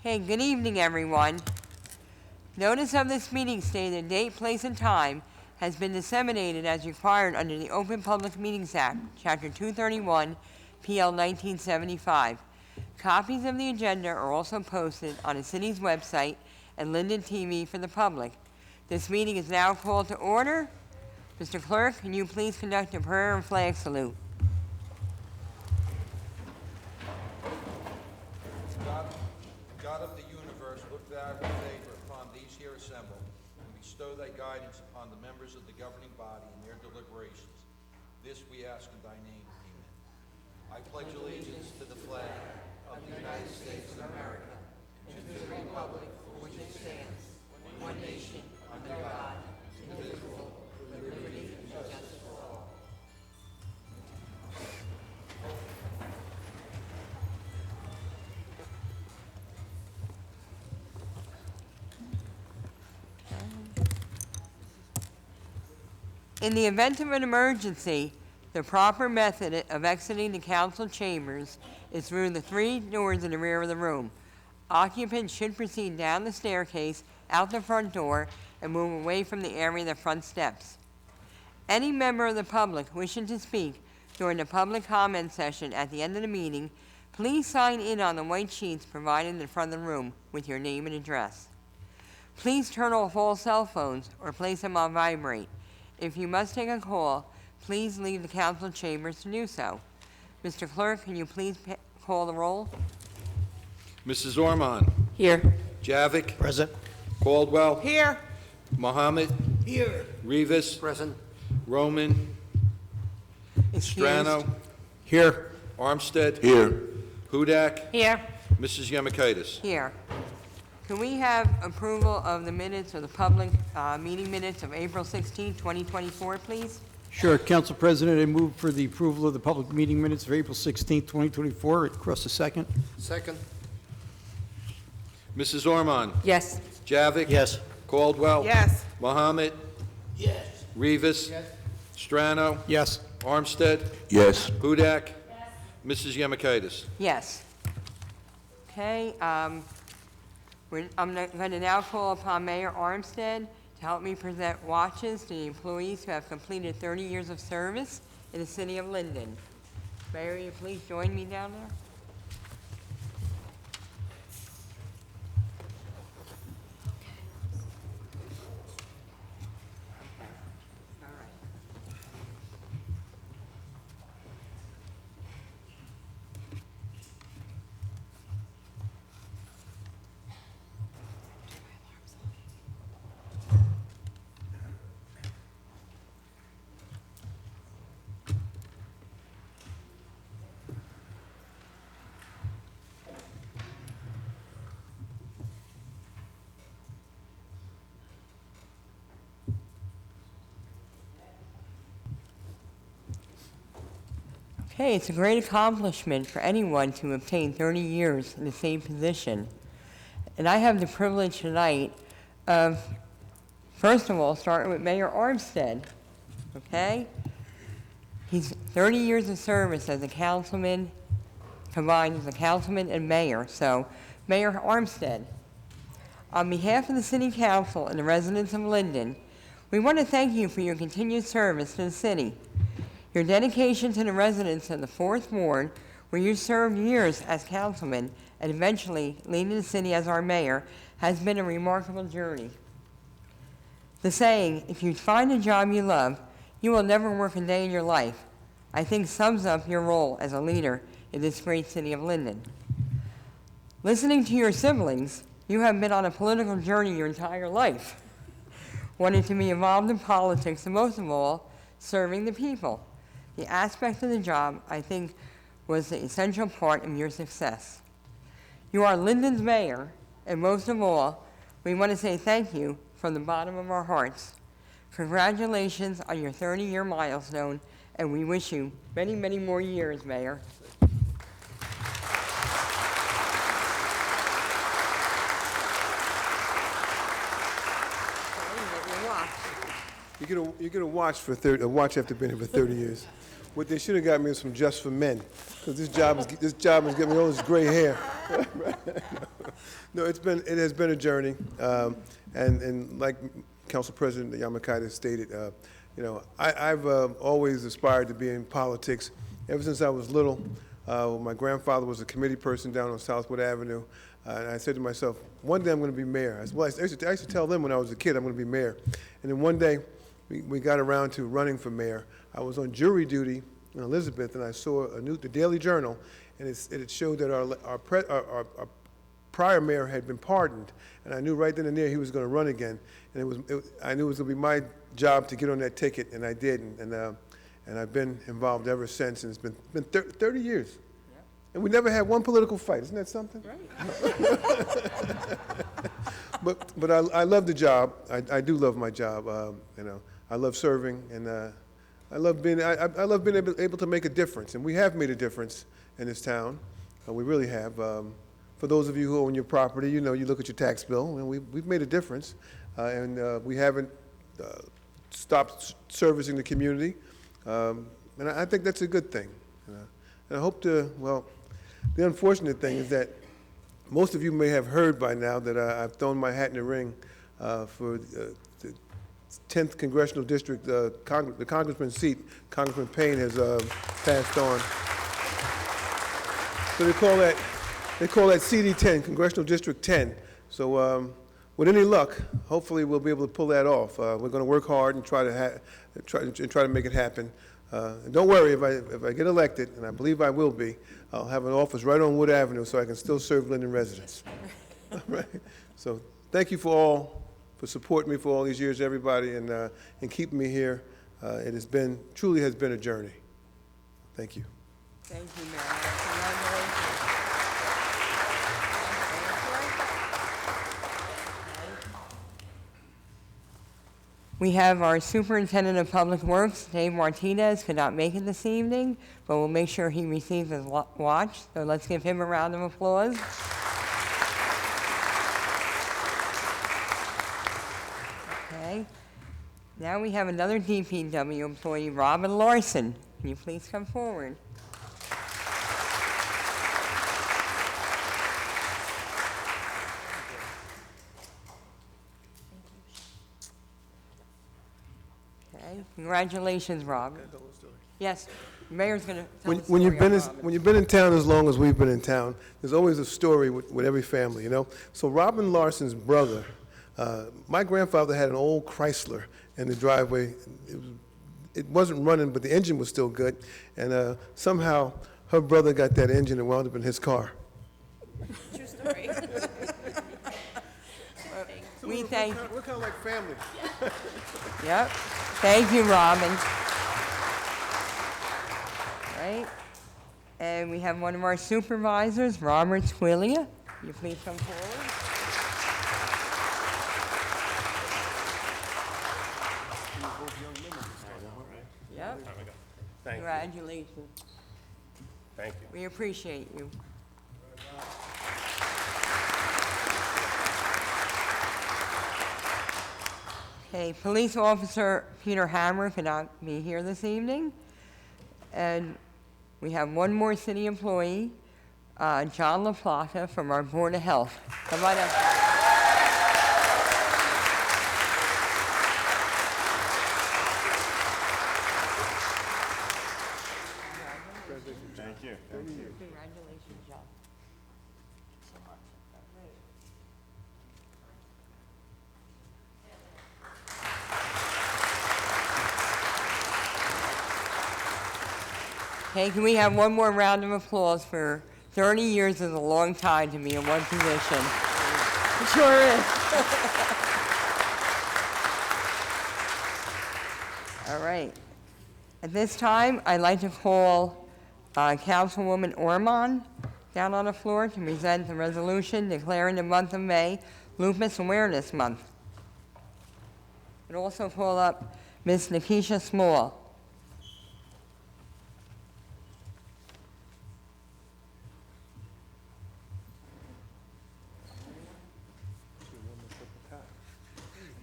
Okay, good evening, everyone. Notice of this meeting stating the date, place, and time has been disseminated as required under the Open Public Meetings Act, Chapter 231, PL 1975. Copies of the agenda are also posted on the city's website and Linden TV for the public. This meeting is now called to order. Mr. Clerk, can you please conduct a prayer and flag salute? God of the universe, look thou with favor upon these here assembled, and bestow thy guidance upon the members of the governing body in their deliberations. This we ask in thy name. Amen. I pledge allegiance to the flag of the United States of America and to the republic for which it stands, one nation, under God, indivisible, with liberty and justice for all. In the event of an emergency, the proper method of exiting the council chambers is through the 3 doors in the rear of the room. Occupants should proceed down the staircase, out the front door, and move away from the area of the front steps. Any member of the public wishing to speak during the public comment session at the end of the meeting, please sign in on the white sheets provided in the front of the room with your name and address. Please turn off all cell phones or place them on vibrate. If you must take a call, please leave the council chambers to do so. Mr. Clerk, can you please call the roll? Mrs. Ormond. Here. Javik. Present. Caldwell. Here. Mohammed. Here. Rivas. Present. Roman. Strano. Here. Armstead. Here. Hudak. Here. Mrs. Yemakaitis. Here. Can we have approval of the minutes of the public meeting minutes of April 16, 2024, please? Sure. Council President, I move for the approval of the public meeting minutes of April 16, 2024. Across a second. Second. Mrs. Ormond. Yes. Javik. Yes. Caldwell. Yes. Mohammed. Yes. Rivas. Yes. Strano. Yes. Armstead. Yes. Hudak. Mrs. Yemakaitis. Yes. Okay, I'm going to now call upon Mayor Armstead to help me present watches to the employees who have completed 30 years of service in the city of Linden. Mayor, will you please join me down there? All right. Okay, it's a great accomplishment for anyone to obtain 30 years in the same position. And I have the privilege tonight of, first of all, starting with Mayor Armstead, okay? He's 30 years of service as a councilman, combined as a councilman and mayor. So, Mayor Armstead, on behalf of the City Council and the residents of Linden, we want to thank you for your continued service to the city. Your dedication to the residents of the 4th Ward, where you served years as councilman and eventually leading the city as our mayor, has been a remarkable journey. The saying, if you find a job you love, you will never work a day in your life, I think sums up your role as a leader in this great city of Linden. Listening to your siblings, you have been on a political journey your entire life, wanting to be involved in politics and most of all, serving the people. The aspect of the job, I think, was the essential part of your success. You are Linden's mayor, and most of all, we want to say thank you from the bottom of our hearts. Congratulations on your 30-year milestone, and we wish you many, many more years, Mayor. You get a watch for a watch after being here for 30 years. What they should have got me is from Just for Men, because this job is getting me all this gray hair. No, it has been a journey, and like Council President Yamakita stated, I've always aspired to be in politics ever since I was little. My grandfather was a committee person down on Southwood Avenue, and I said to myself, one day I'm going to be mayor. I used to tell them when I was a kid I'm going to be mayor. And then one day we got around to running for mayor. I was on jury duty in Elizabeth, and I saw the Daily Journal, and it showed that our prior mayor had been pardoned, and I knew right then and there he was going to run again. And I knew it was going to be my job to get on that ticket, and I did. And I've been involved ever since, and it's been 30 years. Yeah. And we never had one political fight. Isn't that something? Right. But I love the job. I do love my job. I love serving, and I love being able to make a difference. And we have made a difference in this town. We really have. For those of you who own your property, you look at your tax bill, and we've made a difference. And we haven't stopped servicing the community. And I think that's a good thing. And I hope the unfortunate thing is that most of you may have heard by now that I've thrown my hat in the ring for the 10th Congressional District, the congressman's seat. Congressman Payne has passed on. So they call that CD10, Congressional District 10. So with any luck, hopefully we'll be able to pull that off. We're going to work hard and try to make it happen. And don't worry, if I get elected, and I believe I will be, I'll have an office right on Wood Avenue so I can still serve Linden residents. All right. So thank you for supporting me for all these years, everybody, and keeping me here. It truly has been a journey. Thank you. Thank you, Mayor. Congratulations. We have our Superintendent of Public Works, Dave Martinez, could not make it this evening, but we'll make sure he receives his watch. So let's give him a round of applause. Okay. Now we have another DPW employee, Robin Larson. Can you please come forward? Congratulations, Rob. Yes, the mayor's going to tell the story. When you've been in town as long as we've been in town, there's always a story with every family, So Robin Larson's brother, my grandfather had an old Chrysler in the driveway. It wasn't running, but the engine was still good. And somehow her brother got that engine and wound up in his car. True story. We're kind of like family. Yep. Thank you, Robin. Right. And we have one of our supervisors, Robert Squillia. Can you please come forward? Yep. Thank you. Congratulations. Thank you. We appreciate you. Okay, Police Officer Peter Hammer cannot be here this evening. And we have one more city employee, John LaPlata from our Board of Health. Come on up. Thank you. Congratulations, John. Okay, can we have one more round of applause for 30 years is a long time to be in one position. It sure is. All right. At this time, I'd like to call Councilwoman Ormond down on the floor to present the resolution declaring the month of May Lupus Awareness Month. And also call up Ms. Nikisha Small.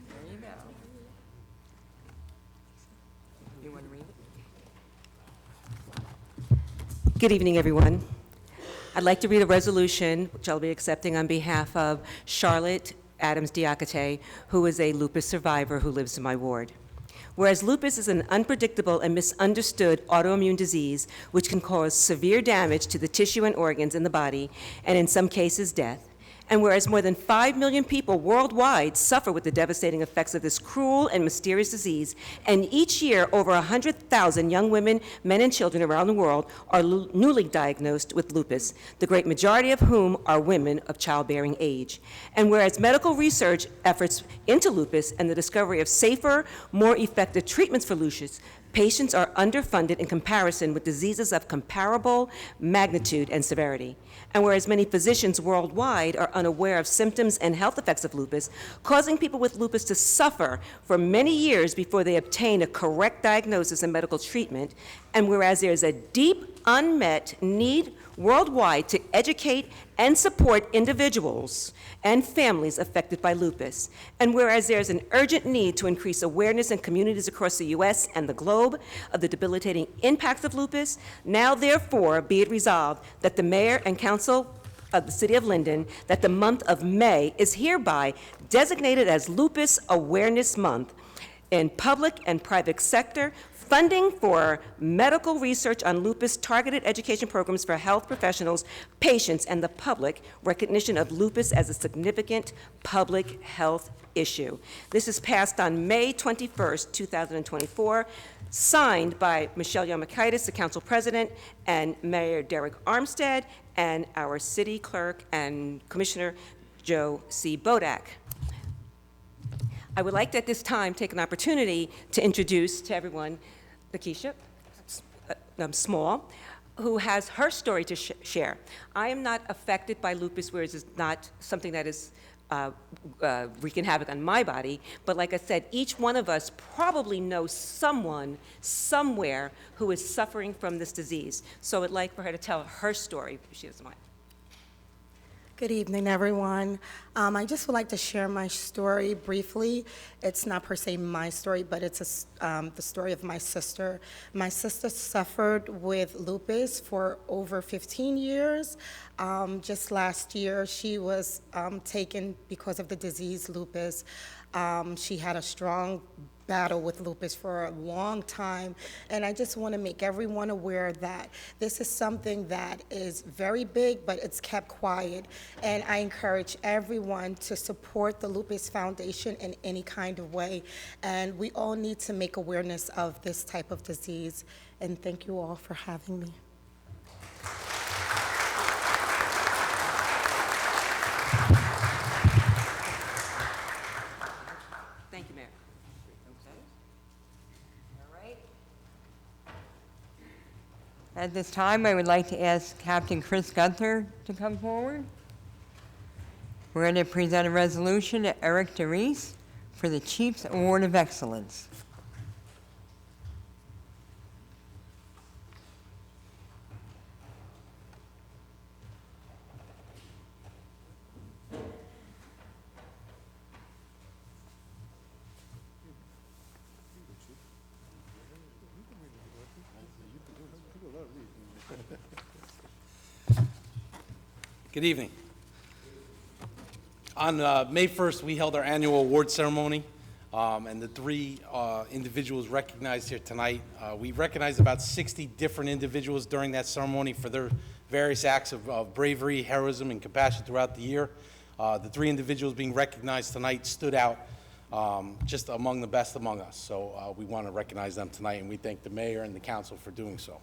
There you go. You want to read it? Good evening, everyone. I'd like to read a resolution, which I'll be accepting on behalf of Charlotte Adams Diakite, who is a lupus survivor who lives in my ward. Whereas lupus is an unpredictable and misunderstood autoimmune disease which can cause severe damage to the tissue and organs in the body, and in some cases, death. And whereas more than 5 million people worldwide suffer with the devastating effects of this cruel and mysterious disease, and each year over 100,000 young women, men, and children around the world are newly diagnosed with lupus, the great majority of whom are women of childbearing age. And whereas medical research efforts into lupus and the discovery of safer, more effective treatments for lupus, patients are underfunded in comparison with diseases of comparable magnitude and severity. And whereas many physicians worldwide are unaware of symptoms and health effects of lupus, causing people with lupus to suffer for many years before they obtain a correct diagnosis and medical treatment, and whereas there is a deep unmet need worldwide to educate and support individuals and families affected by lupus. And whereas there is an urgent need to increase awareness in communities across the U.S. and the globe of the debilitating impacts of lupus, now therefore be it resolved that the mayor and council of the city of Linden, that the month of May is hereby designated as Lupus Awareness Month in public and private sector, funding for medical research on lupus, targeted education programs for health professionals, patients, and the public, recognition of lupus as a significant public health issue. This is passed on May 21st, 2024, signed by Michelle Yamakaitis, the council president, and Mayor Derek Armstead, and our city clerk and Commissioner Joe C. Bodak. I would like to at this time take an opportunity to introduce to everyone Lakeisha Small, who has her story to share. I am not affected by lupus, whereas it's not something that is wreaking havoc on my body, but like I said, each one of us probably knows someone somewhere who is suffering from this disease. So I'd like for her to tell her story, if she doesn't mind. Good evening, everyone. I just would like to share my story briefly. It's not per se my story, but it's the story of my sister. My sister suffered with lupus for over 15 years. Just last year, she was taken because of the disease lupus. She had a strong battle with lupus for a long time, and I just want to make everyone aware that this is something that is very big, but it's kept quiet, and I encourage everyone to support the Lupus Foundation in any kind of way, and we all need to make awareness of this type of disease, and thank you all for having me. Thank you, Mayor. All right. At this time, I would like to ask Captain Chris Gunther to come forward. We're going to present a resolution to Eric DeReese for the Chiefs Award of Excellence. Good evening. On May 1st, we held our annual award ceremony, and the three individuals recognized here tonight. We recognized about 60 different individuals during that ceremony for their various acts of bravery, heroism, and compassion throughout the year. The three individuals being recognized tonight stood out just among the best among us. So we want to recognize them tonight, and we thank the mayor and the council for doing so.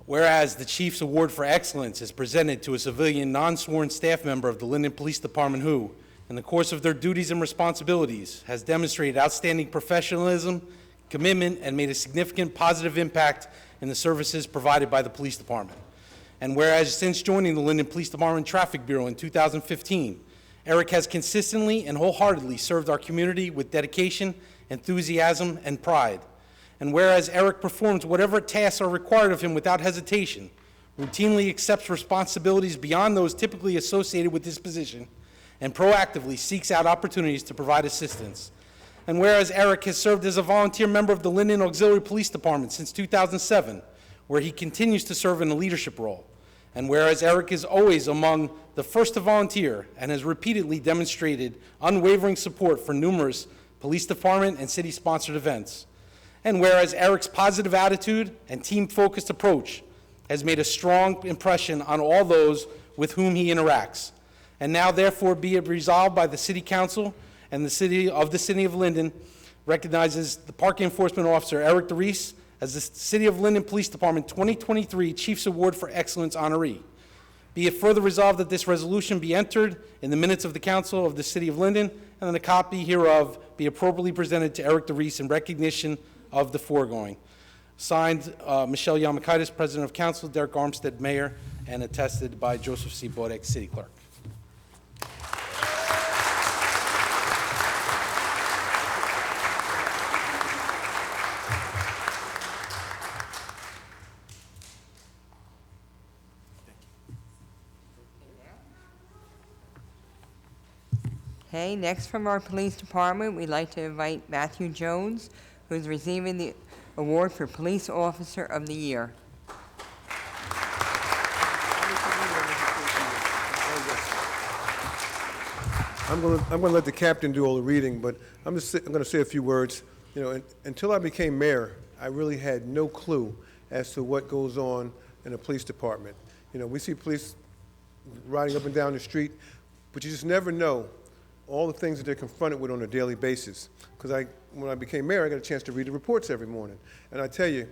Whereas the Chief's Award for Excellence is presented to a civilian non-sworn staff member of the Linden Police Department who, in the course of their duties and responsibilities, has demonstrated outstanding professionalism, commitment, and made a significant positive impact in the services provided by the police department. And whereas since joining the Linden Police Department Traffic Bureau in 2015, Eric has consistently and wholeheartedly served our community with dedication, enthusiasm, and pride. And whereas Eric performs whatever tasks are required of him without hesitation, routinely accepts responsibilities beyond those typically associated with this position, and proactively seeks out opportunities to provide assistance. And whereas Eric has served as a volunteer member of the Linden Auxiliary Police Department since 2007, where he continues to serve in a leadership role. And whereas Eric is always among the first to volunteer and has repeatedly demonstrated unwavering support for numerous police department and city-sponsored events. And whereas Eric's positive attitude and team-focused approach has made a strong impression on all those with whom he interacts. And now therefore be it resolved by the City Council and the City of Linden recognizes the Parking Enforcement Officer Eric DeReese as the City of Linden Police Department 2023 Chiefs Award for Excellence honoree. Be it further resolved that this resolution be entered in the minutes of the Council of the City of Linden, and that a copy hereof be appropriately presented to Eric DeReese in recognition of the foregoing. Signed, Michelle Yamakaitis, President of Council, Derek Armstead, Mayor, and attested by Joseph C. Bodek, City Clerk. Okay, next from our police department, we'd like to invite Matthew Jones, who is receiving the award for Police Officer of the Year. I'm going to let the captain do all the reading, but I'm going to say a few words. You know, until I became mayor, I really had no clue as to what goes on in a police department. You know, we see police riding up and down the street, but you just never know all the things that they're confronted with on a daily basis. Because when I became mayor, I got a chance to read the reports every morning. And I tell you,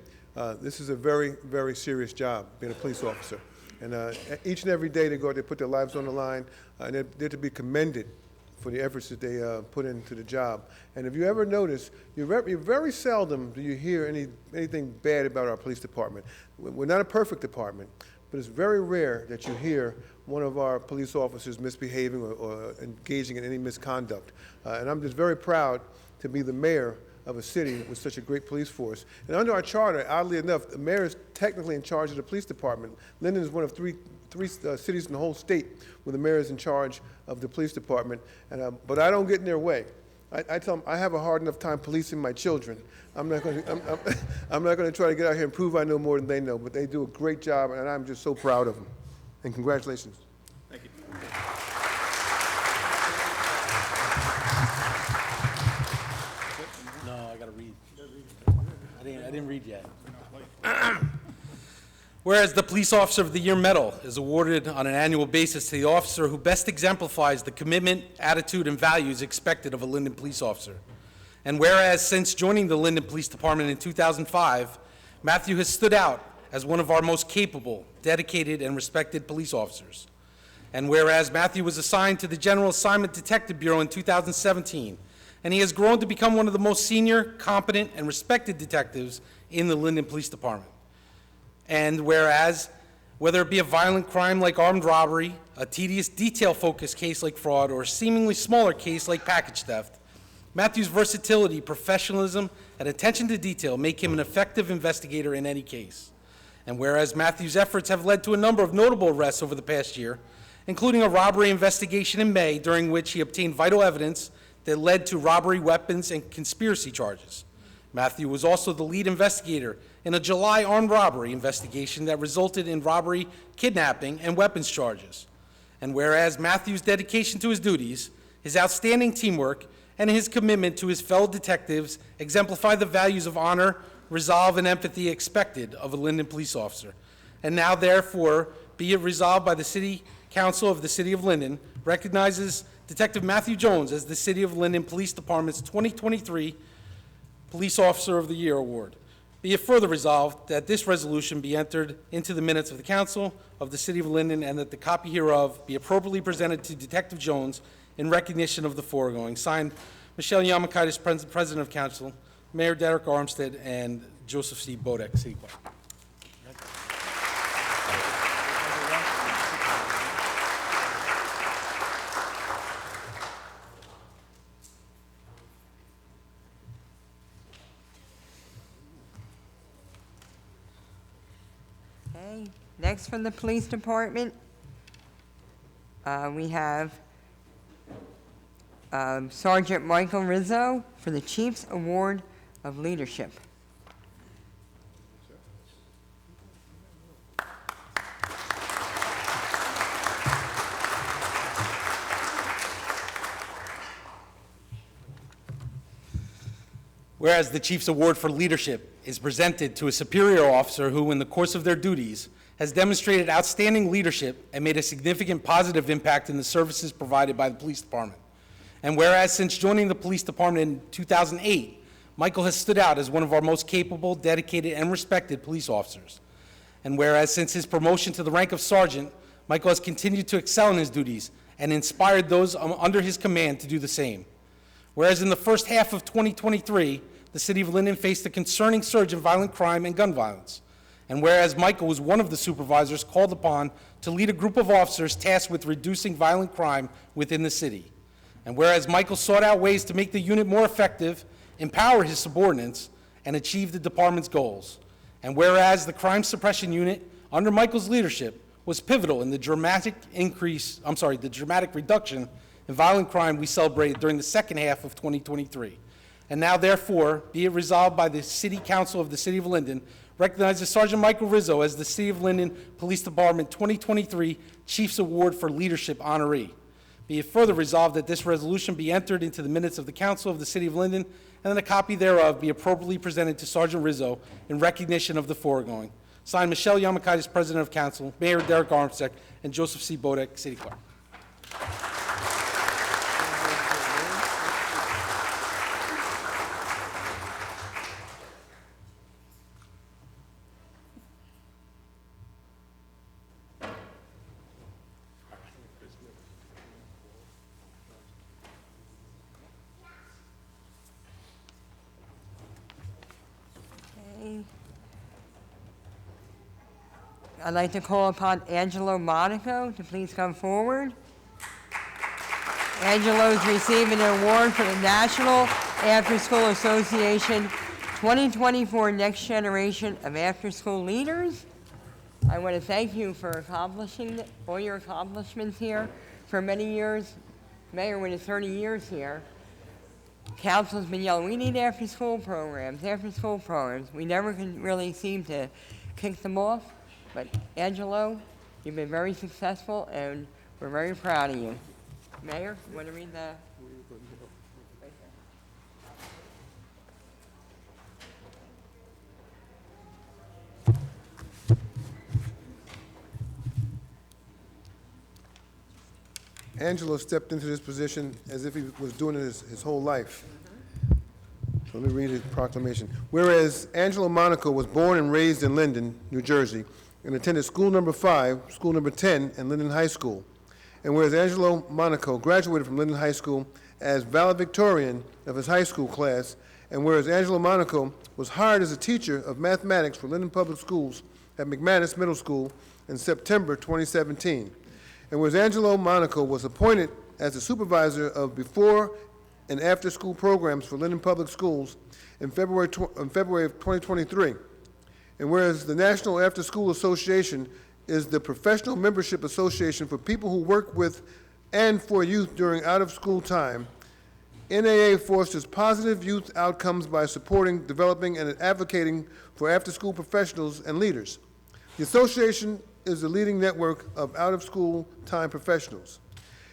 this is a very, very serious job, being a police officer. And each and every day they go out, they put their lives on the line, and they're to be commended for the efforts that they put into the job. And if you ever notice, you very seldom do you hear anything bad about our police department. We're not a perfect department, but it's very rare that you hear one of our police officers misbehaving or engaging in any misconduct. And I'm just very proud to be the mayor of a city with such a great police force. And under our charter, oddly enough, the mayor is technically in charge of the police department. Linden is one of three cities in the whole state where the mayor is in charge of the police department. And, but I don't get in their way. I tell them I have a hard enough time policing my children. I'm not going to try to get out here and prove I know more than they know, but they do a great job, and I'm just so proud of them. And congratulations. Thank you. No, I got to read. I didn't read yet. Whereas the Police Officer of the Year Medal is awarded on an annual basis to the officer who best exemplifies the commitment, attitude, and values expected of a Linden police officer. And whereas since joining the Linden Police Department in 2005, Matthew has stood out as one of our most capable, dedicated, and respected police officers. And whereas Matthew was assigned to the General Assignment Detective Bureau in 2017, and he has grown to become one of the most senior, competent, and respected detectives in the Linden Police Department. And whereas, whether it be a violent crime like armed robbery, a tedious detail-focused case like fraud, or a seemingly smaller case like package theft, Matthew's versatility, professionalism, and attention to detail make him an effective investigator in any case. And whereas Matthew's efforts have led to a number of notable arrests over the past year, including a robbery investigation in May during which he obtained vital evidence that led to robbery, weapons, and conspiracy charges. Matthew was also the lead investigator in a July armed robbery investigation that resulted in robbery, kidnapping, and weapons charges. And whereas Matthew's dedication to his duties, his outstanding teamwork, and his commitment to his fellow detectives exemplify the values of honor, resolve, and empathy expected of a Linden police officer. And now, therefore, be it resolved by the City Council of the City of Linden recognizes Detective Matthew Jones as the City of Linden Police Department's 2023 Police Officer of the Year Award. Be it further resolved that this resolution be entered into the minutes of the Council of the City of Linden and that the copy hereof be appropriately presented to Detective Jones in recognition of the foregoing. Signed, Michelle Yamakaitis, President of Council, Mayor Derek Armstead, and Joseph C. Bodek, City Clerk. Okay, next from the police department, we have Sergeant Michael Rizzo for the Chiefs Award of Leadership. Whereas the Chief's Award for Leadership is presented to a superior officer who, in the course of their duties, has demonstrated outstanding leadership and made a significant positive impact in the services provided by the police department. And whereas since joining the police department in 2008, Michael has stood out as one of our most capable, dedicated, and respected police officers. And whereas since his promotion to the rank of sergeant, Michael has continued to excel in his duties and inspired those under his command to do the same. Whereas in the first half of 2023, the city of Linden faced a concerning surge in violent crime and gun violence. And whereas Michael was one of the supervisors called upon to lead a group of officers tasked with reducing violent crime within the city. And whereas Michael sought out ways to make the unit more effective, empower his subordinates, and achieve the department's goals. And whereas the crime suppression unit, under Michael's leadership, was pivotal in the dramatic reduction in violent crime we celebrated during the second half of 2023. And now, therefore, be it resolved by the City Council of the City of Linden, recognizes Sergeant Michael Rizzo as the City of Linden Police Department 2023 Chiefs Award for Leadership honoree. Be it further resolved that this resolution be entered into the minutes of the Council of the City of Linden, and that a copy thereof be appropriately presented to Sergeant Rizzo in recognition of the foregoing. Signed, Michelle Yamakaitis, President of Council, Mayor Derek Armstead, and Joseph C. Bodek, City Clerk. I'd like to call upon Angelo Monaco to please come forward. Angelo is receiving an award for the National After School Association 2024 Next Generation of After School Leaders. I want to thank you for accomplishing all your accomplishments here for many years. Mayor, with his 30 years here, council's been yelling, we need after-school programs, after-school programs. We never can really seem to kick them off. But Angelo, you've been very successful, and we're very proud of you. Mayor, you want to read the? Angelo stepped into this position as if he was doing it his whole life. So let me read his proclamation. Whereas Angelo Monaco was born and raised in Linden, New Jersey, and attended school number 5, school number 10, and Linden High School. And whereas Angelo Monaco graduated from Linden High School as valedictorian of his high school class, and whereas Angelo Monaco was hired as a teacher of mathematics for Linden Public Schools at McManus Middle School in September 2017. And whereas Angelo Monaco was appointed as the supervisor of before and after school programs for Linden Public Schools in February of 2023. And whereas the National After School Association is the professional membership association for people who work with and for youth during out-of-school time, NAA fosters positive youth outcomes by supporting, developing, and advocating for after-school professionals and leaders. The association is the leading network of out-of-school time professionals.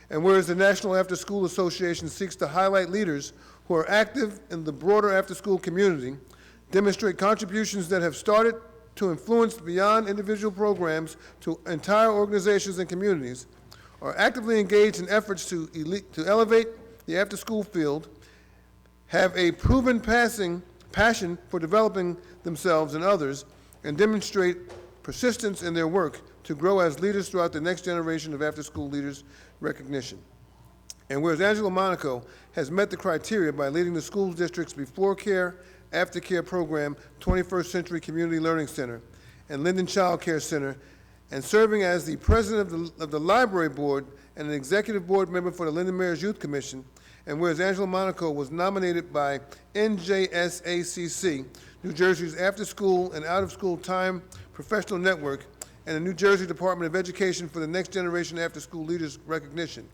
And whereas the National After School Association seeks to highlight leaders who are active in the broader after-school community, demonstrate contributions that have started to influence beyond individual programs to entire organizations and communities, are actively engaged in efforts to elevate the after-school field, have a proven passion for developing themselves and others, and demonstrate persistence in their work to grow as leaders throughout the next generation of after-school leaders recognition. And whereas Angelo Monaco has met the criteria by leading the school district's before care, after care program, 21st Century Community Learning Center, and Linden Child Care Center, and serving as the president of the library board and an executive board member for the Linden Mayor's Youth Commission, and whereas Angelo Monaco was nominated by NJSACC, New Jersey's after-school and out-of-school time professional network, and the New Jersey Department of Education for the Next Generation After School Leaders recognition.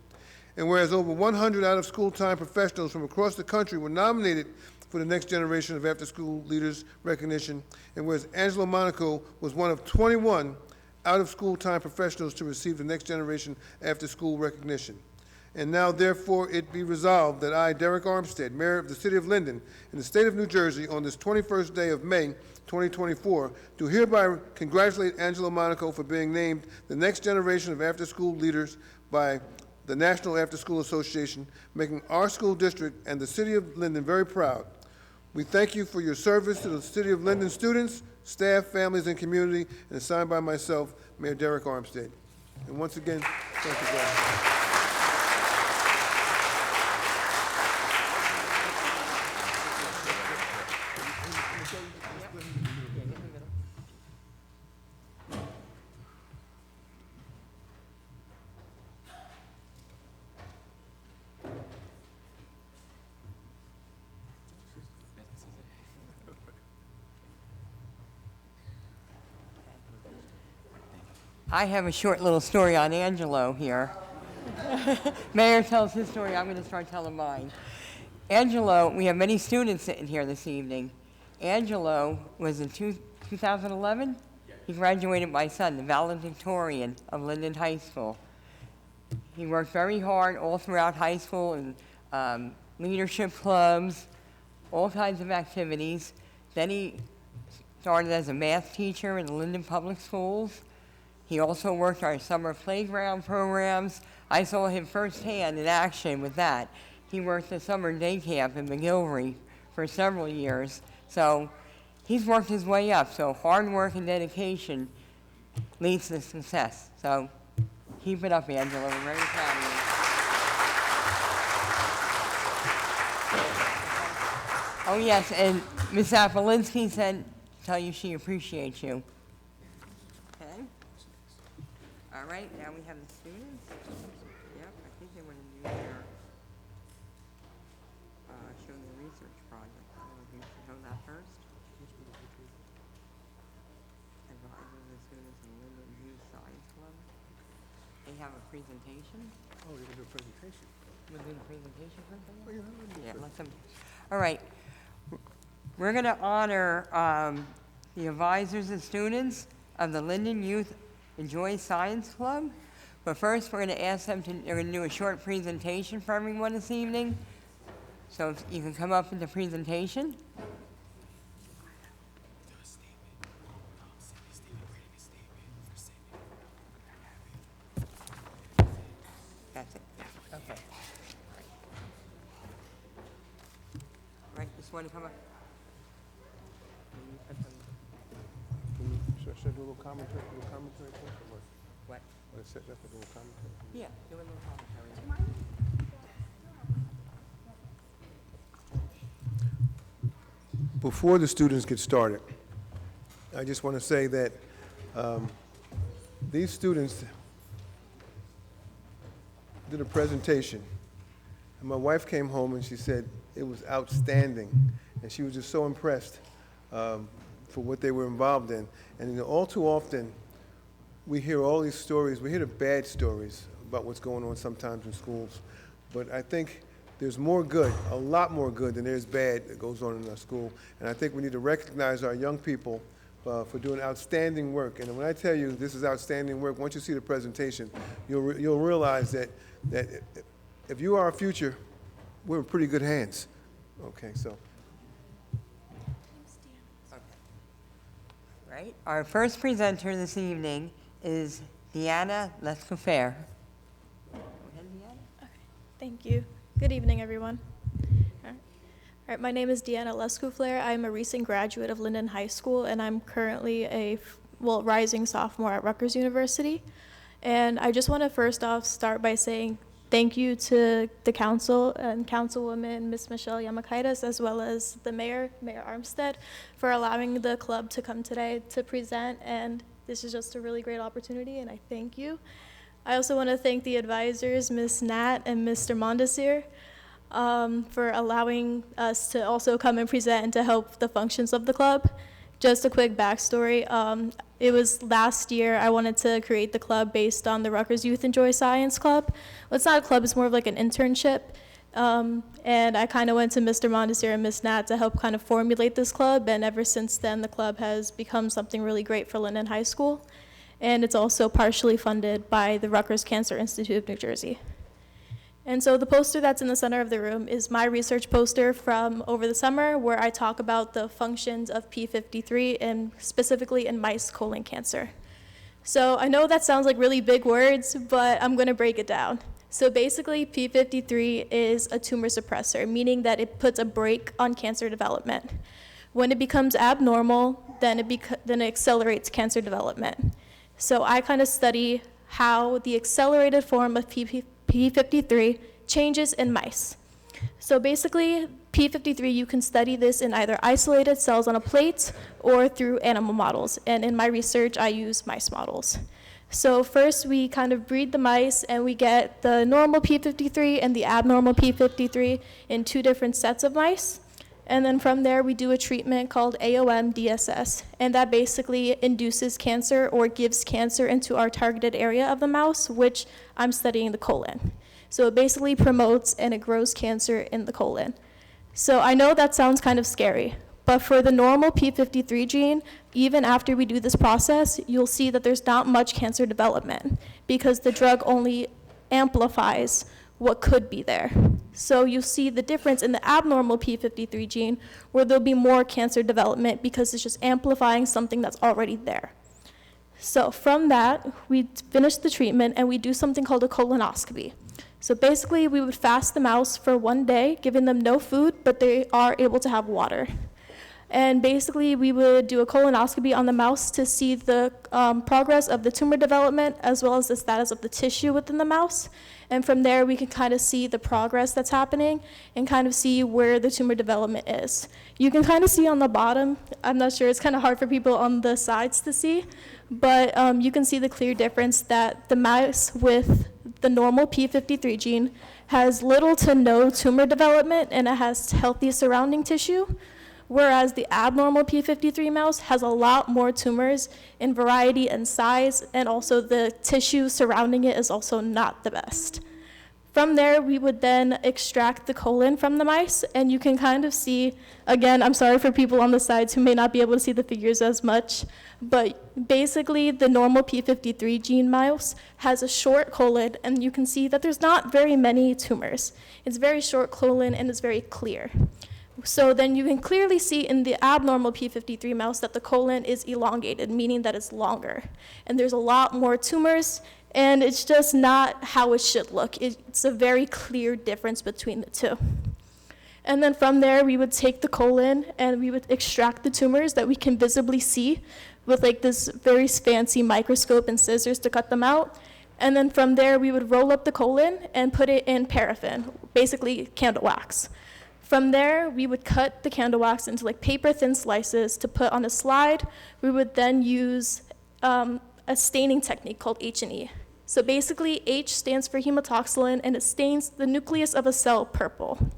And whereas over 100 out-of-school time professionals from across the country were nominated for the next generation of after-school leaders recognition, and whereas Angelo Monaco was one of 21 out-of-school time professionals to receive the next generation after-school recognition. And now, therefore, it be resolved that I, Derek Armstead, Mayor of the City of Linden, in the state of New Jersey, on this 21st day of May, 2024, do hereby congratulate Angelo Monaco for being named the next generation of after-school leaders by the National After-School Association, making our school district and the City of Linden very proud. We thank you for your service to the City of Linden students, staff, families, and community, and is signed by myself, Mayor Derek Armstead. And once again, thank you, guys. I have a short little story on Angelo here. Mayor tells his story, I'm going to start telling mine. Angelo, we have many students sitting here this evening. Angelo was in 2011? He graduated my son, the valedictorian of Linden High School. He worked very hard all throughout high school in leadership clubs, all kinds of activities. Then he started as a math teacher in the Linden Public Schools. He also worked our summer playground programs. I saw him firsthand in action with that. He worked the summer day camp in McGilvery for several years. So he's worked his way up. So hard work and dedication leads to success. So keep it up, Angelo. We're very proud of you. Oh, yes, and Ms. Apolinsky said, tell you she appreciates you. Okay. All right, now we have the students. Yep, I think they want to do their, show their research project. I don't know if you should show that first. Advisors of students in Linden Youth Science Club. They have a presentation. Oh, you're gonna do a presentation? We'll do the presentation first? Yeah, let them. All right. We're going to honor the advisors and students of the Linden Youth Enjoy Science Club. But first, we're going to ask them they're going to do a short presentation for everyone this evening. So if you can come up with the presentation. That's it. Okay. Right, just want to come up. Should I do a little commentary first, or what? What? Let's set up a little commentary. Yeah, do a little commentary. Before the students get started, I just want to say that these students did a presentation, and my wife came home and she said it was outstanding, and she was just so impressed for what they were involved in. And you know, all too often, we hear all these stories, we hear the bad stories about what's going on sometimes in schools, but I think there's more good, a lot more good than there's bad that goes on in our school. And I think we need to recognize our young people for doing outstanding work. And when I tell you this is outstanding work, once you see the presentation, you'll realize that if you are our future, we're in pretty good hands. Okay, so. Right. Our first presenter this evening is Deanna Lescoffair. Go ahead, Deanna. Okay, thank you. Good evening, everyone. All right, my name is Deanna Lescoffair. I'm a recent graduate of Linden High School, and I'm currently a rising sophomore at Rutgers University. And I just want to first off start by saying thank you to the council and Councilwoman Ms. Michelle Yamakaitis, as well as the mayor, Mayor Armstead, for allowing the club to come today to present. And this is just a really great opportunity, and I thank you. I also want to thank the advisors, Ms. Nat and Mr. Mondesir, for allowing us to also come and present and to help the functions of the club. Just a quick backstory. It was last year I wanted to create the club based on the Rutgers Youth Enjoy Science Club. Well, it's not a club, it's more of like an internship. And I kind of went to Mr. Mondesir and Miss Nat to help kind of formulate this club, and ever since then the club has become something really great for Linden High School. And it's also partially funded by the Rutgers Cancer Institute of New Jersey. And so the poster that's in the center of the room is my research poster from over the summer, where I talk about the functions of P53 and specifically in mice colon cancer. So I know that sounds like really big words, but I'm gonna break it down. So basically P53 is a tumor suppressor, meaning that it puts a brake on cancer development. When it becomes abnormal, then it accelerates cancer development. So I kind of study how the accelerated form of P53 changes in mice. So basically, P53, you can study this in either isolated cells on a plate or through animal models. And in my research, I use mice models. So first, we kind of breed the mice, and we get the normal P53 and the abnormal P53 in 2 different sets of mice. And then from there, we do a treatment called AOM-DSS, and that basically induces cancer or gives cancer into our targeted area of the mouse, which I'm studying the colon. So it basically promotes and it grows cancer in the colon. So I know that sounds kind of scary, but for the normal P53 gene, even after we do this process, you'll see that there's not much cancer development because the drug only amplifies what could be there. So you see the difference in the abnormal P53 gene, where there'll be more cancer development because it's just amplifying something that's already there. So from that, we finish the treatment and we do something called a colonoscopy. So basically, we would fast the mouse for 1 day, giving them no food, but they are able to have water. And basically, we would do a colonoscopy on the mouse to see the progress of the tumor development as well as the status of the tissue within the mouse. And from there, we can kind of see the progress that's happening and kind of see where the tumor development is. You can kind of see on the bottom, I'm not sure, it's kind of hard for people on the sides to see, but you can see the clear difference that the mouse with the normal P53 gene has little to no tumor development and it has healthy surrounding tissue, whereas the abnormal P53 mouse has a lot more tumors in variety and size, and also the tissue surrounding it is also not the best. From there, we would then extract the colon from the mice, and you can kind of see, again, I'm sorry for people on the sides who may not be able to see the figures as much, but basically the normal P53 gene mouse has a short colon, and you can see that there's not very many tumors. It's very short colon and it's very clear. So then you can clearly see in the abnormal P53 mouse that the colon is elongated, meaning that it's longer. And there's a lot more tumors, and it's just not how it should look. It's a very clear difference between the two. And then from there, we would take the colon and we would extract the tumors that we can visibly see with like this very fancy microscope and scissors to cut them out. And then from there, we would roll up the colon and put it in paraffin, basically candle wax. From there, we would cut the candle wax into like paper-thin slices to put on a slide. We would then use a staining technique called H&E. So basically, H stands for hematoxylin, and it stains the nucleus of a cell purple.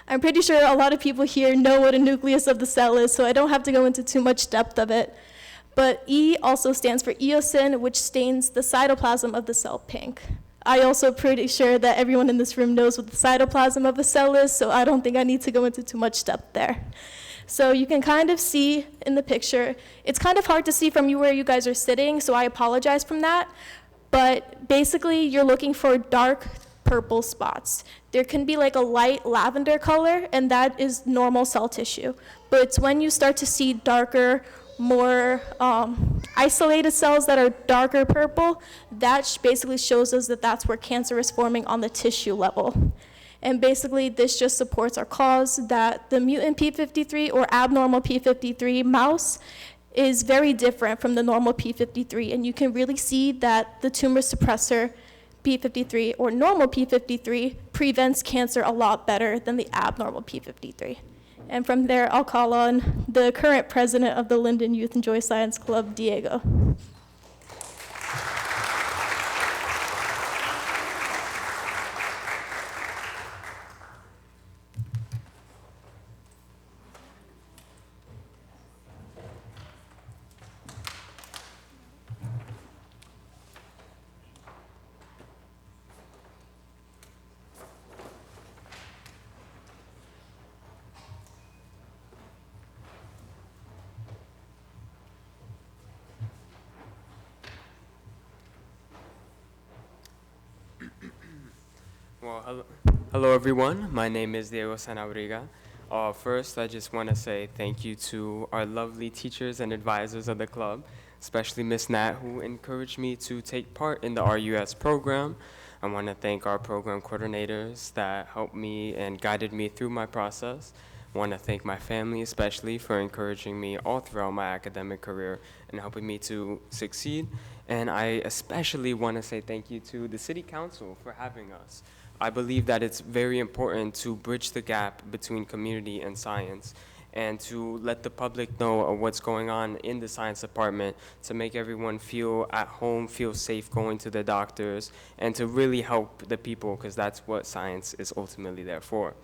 I'm pretty sure a lot of people here know what a nucleus of the cell is, so I don't have to go into too much depth of it. But E also stands for eosin, which stains the cytoplasm of the cell pink. I also pretty sure that everyone in this room knows what the cytoplasm of a cell is, so I don't think I need to go into too much depth there. So you can kind of see in the picture, it's kind of hard to see from where you guys are sitting, so I apologize from that. But basically, you're looking for dark purple spots. There can be like a light lavender color, and that is normal cell tissue. But it's when you start to see darker, more isolated cells that are darker purple, that basically shows us that that's where cancer is forming on the tissue level. And basically, this just supports our cause that the mutant P53 or abnormal P53 mouse is very different from the normal P53, and you can really see that the tumor suppressor P53 or normal P53 prevents cancer a lot better than the abnormal P53. And from there, I'll call on the current president of the Linden Youth Enjoy Science Club, Diego. Well, hello everyone. My name is Diego Sanabriga. First, I just want to say thank you to our lovely teachers and advisors of the club, especially Miss Nat, who encouraged me to take part in the RUS program. I want to thank our program coordinators that helped me and guided me through my process. I want to thank my family especially for encouraging me all throughout my academic career and helping me to succeed. And I especially want to say thank you to the City Council for having us. I believe that it's very important to bridge the gap between community and science and to let the public know of what's going on in the science department to make everyone feel at home, feel safe going to the doctors, and to really help the people because that's what science is ultimately there for.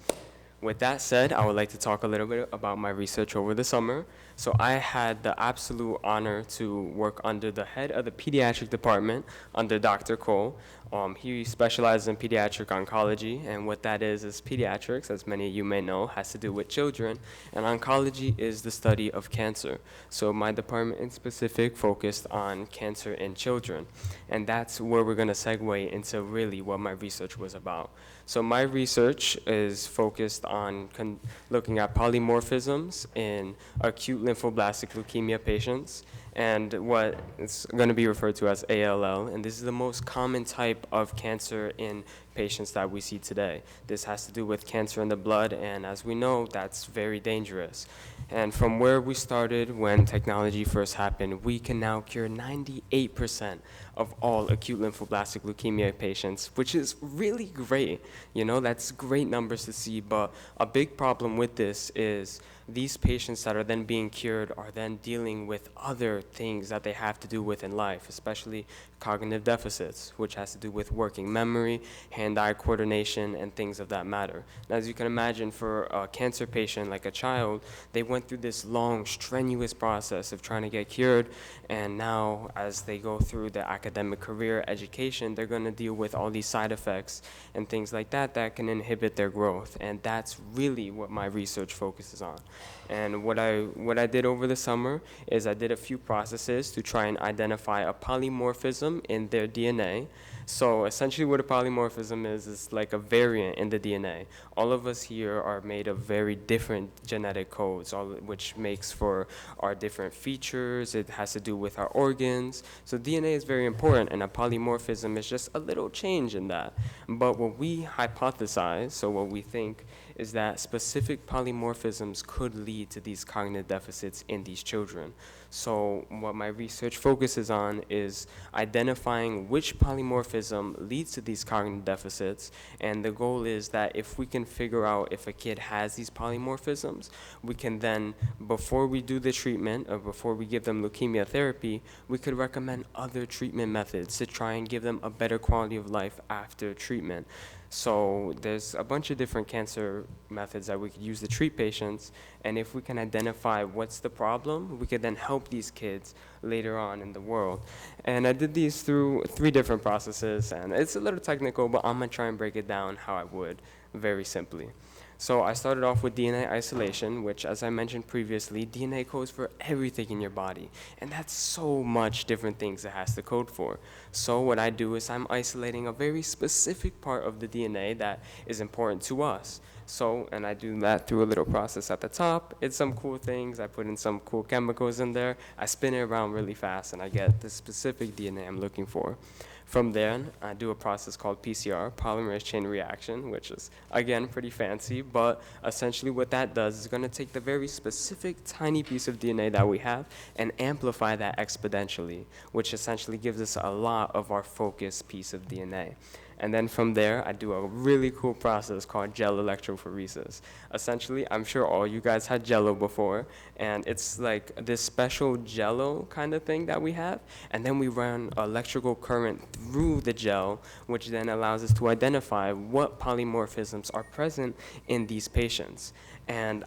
With that said, I would like to talk a little bit about my research over the summer. So I had the absolute honor to work under the head of the pediatric department under Dr. Cole. He specializes in pediatric oncology, and what that is pediatrics, as many of you may know, has to do with children, and oncology is the study of cancer. So my department in specific focused on cancer in children, and that's where we're gonna segue into really what my research was about. So my research is focused on looking at polymorphisms in acute lymphoblastic leukemia patients and what is going to be referred to as ALL. And this is the most common type of cancer in patients that we see today. This has to do with cancer in the blood, and as we know, that's very dangerous. And from where we started when technology first happened, we can now cure 98% of all acute lymphoblastic leukemia patients, which is really great. You know, that's great numbers to see, but a big problem with this is these patients that are then being cured are then dealing with other things that they have to do with in life, especially cognitive deficits, which has to do with working memory, hand-eye coordination, and things of that matter. And as you can imagine, for a cancer patient like a child, they went through this long, strenuous process of trying to get cured, and now as they go through their academic career, education, they're going to deal with all these side effects and things like that that can inhibit their growth, and that's really what my research focuses on. And what I did over the summer is I did a few processes to try and identify a polymorphism in their DNA. So essentially what a polymorphism is like a variant in the DNA. All of us here are made of very different genetic codes, which makes for our different features. It has to do with our organs. So DNA is very important, and a polymorphism is just a little change in that. But what we hypothesize, so what we think, is that specific polymorphisms could lead to these cognitive deficits in these children. So what my research focuses on is identifying which polymorphism leads to these cognitive deficits, and the goal is that if we can figure out if a kid has these polymorphisms, we can then, before we do the treatment, or before we give them leukemia therapy, we could recommend other treatment methods to try and give them a better quality of life after treatment. So there's a bunch of different cancer methods that we could use to treat patients, and if we can identify what's the problem, we could then help these kids later on in the world. And I did these through 3 different processes, and it's a little technical, but I'm gonna try and break it down how I would, very simply. So I started off with DNA isolation, which, as I mentioned previously, DNA codes for everything in your body. And that's so much different things it has to code for. So what I do is I'm isolating a very specific part of the DNA that is important to us. So, and I do that through a little process at the top. It's some cool things. I put in some cool chemicals in there. I spin it around really fast, and I get the specific DNA I'm looking for. From there, I do a process called PCR, polymerase chain reaction, which is, again, pretty fancy, but essentially what that does is going to take the very specific tiny piece of DNA that we have and amplify that exponentially, which essentially gives us a lot of our focused piece of DNA. And then from there, I do a really cool process called gel electrophoresis. Essentially, I'm sure all you guys had Jello before, and it's like this special Jello kind of thing that we have, and then we run electrical current through the gel, which then allows us to identify what polymorphisms are present in these patients. And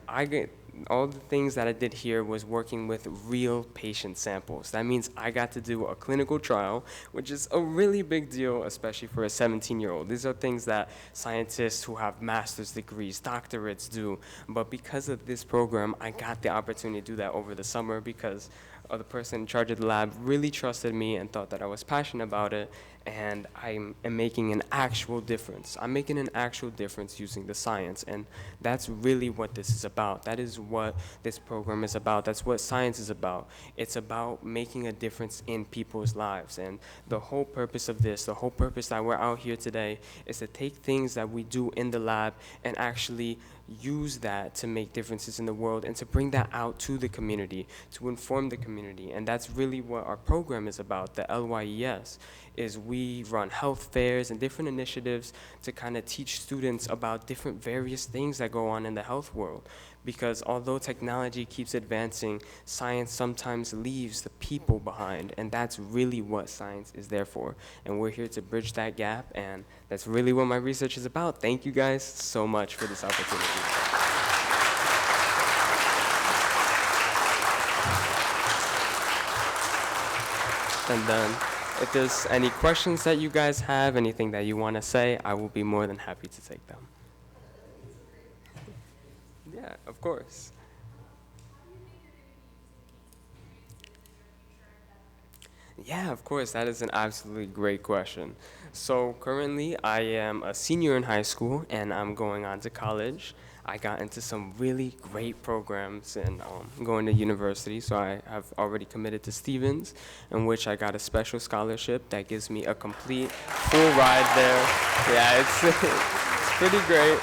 all the things that I did here was working with real patient samples. That means I got to do a clinical trial, which is a really big deal, especially for a 17-year-old. These are things that scientists who have master's degrees, doctorates do. But because of this program, I got the opportunity to do that over the summer because or the person in charge of the lab really trusted me and thought that I was passionate about it, and I am making an actual difference. I'm making an actual difference using the science, and that's really what this is about. That is what this program is about. That's what science is about. It's about making a difference in people's lives, and the whole purpose of this, the whole purpose that we're out here today, is to take things that we do in the lab and actually use that to make differences in the world and to bring that out to the community, to inform the community. And that's really what our program is about, the LYES, is we run health fairs and different initiatives to kind of teach students about different various things that go on in the health world. Because although technology keeps advancing, science sometimes leaves the people behind, and that's really what science is there for. And we're here to bridge that gap, and that's really what my research is about. Thank you guys so much for this opportunity. And then, if there's any questions that you guys have, anything that you want to say, I will be more than happy to take them. Yeah, of course. Yeah, of course. That is an absolutely great question. So currently, I am a senior in high school, and I'm going on to college. I got into some really great programs and going to university, so I have already committed to Stevens, in which I got a special scholarship that gives me a complete full ride there. Yeah, it's pretty great.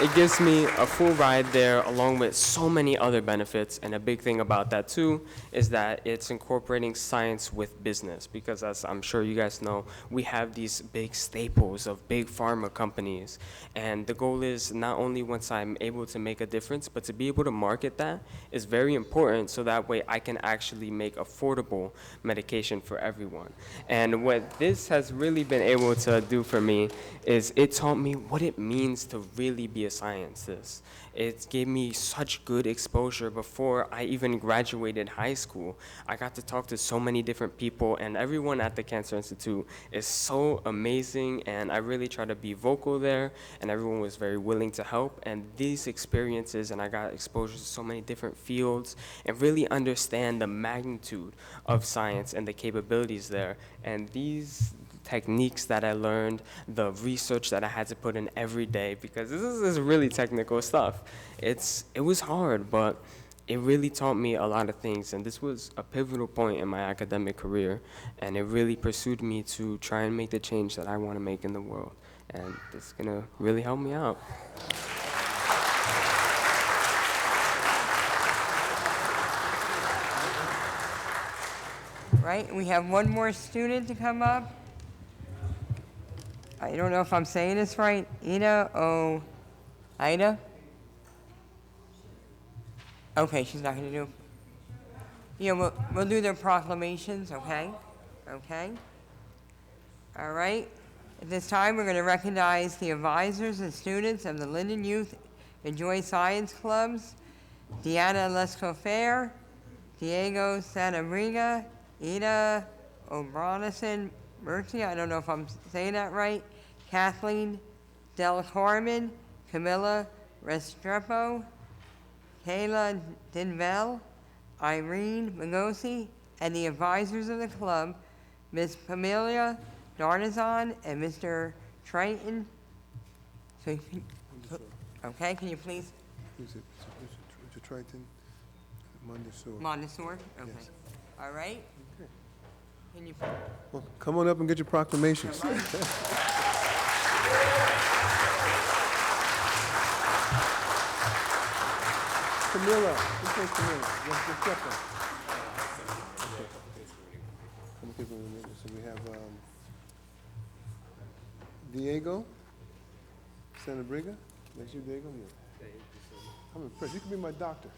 It gives me a full ride there along with so many other benefits, and a big thing about that too is that it's incorporating science with business, because as I'm sure you guys know, we have these big staples of big pharma companies, and the goal is not only once I'm able to make a difference, but to be able to market that is very important, so that way I can actually make affordable medication for everyone. And what this has really been able to do for me is it taught me what it means to really be a scientist. It gave me such good exposure before I even graduated high school. I got to talk to so many different people, and everyone at the Cancer Institute is so amazing, and I really try to be vocal there, and everyone was very willing to help. And these experiences, and I got exposure to so many different fields, and really understand the magnitude of science and the capabilities there. And these techniques that I learned, the research that I had to put in every day, because this is really technical stuff. It was hard, but it really taught me a lot of things, and this was a pivotal point in my academic career, and it really pursued me to try and make the change that I want to make in the world, and it's gonna really help me out. Right, we have one more student to come up. I don't know if I'm saying this right. Ida? Okay, she's not gonna do. Yeah, we'll do their proclamations, okay? Okay. All right. At this time, we're gonna recognize the advisors and students of the Linden Youth Enjoy Science Clubs, Deanna Lescofair, Diego Santabriga, Ida O'Bronison, Mercy, I don't know if I'm saying that right, Kathleen Del Carmen, Camilla Restrepo, Kayla Dinvell, Irene Magosi, and the advisors of the club, Ms. Pamelia Darnazon and Mr. Triton. So you can, okay, can you please? Who's it? Mr. Triton, Mondesor. Montessor? Okay. Yes. All right. Can you? Well, come on up and get your proclamations. Camilla, just say Camilla. Just step up. Okay. So we have Diego Santabriga. That's you, Diego? Yeah. I'm impressed. You can be my doctor.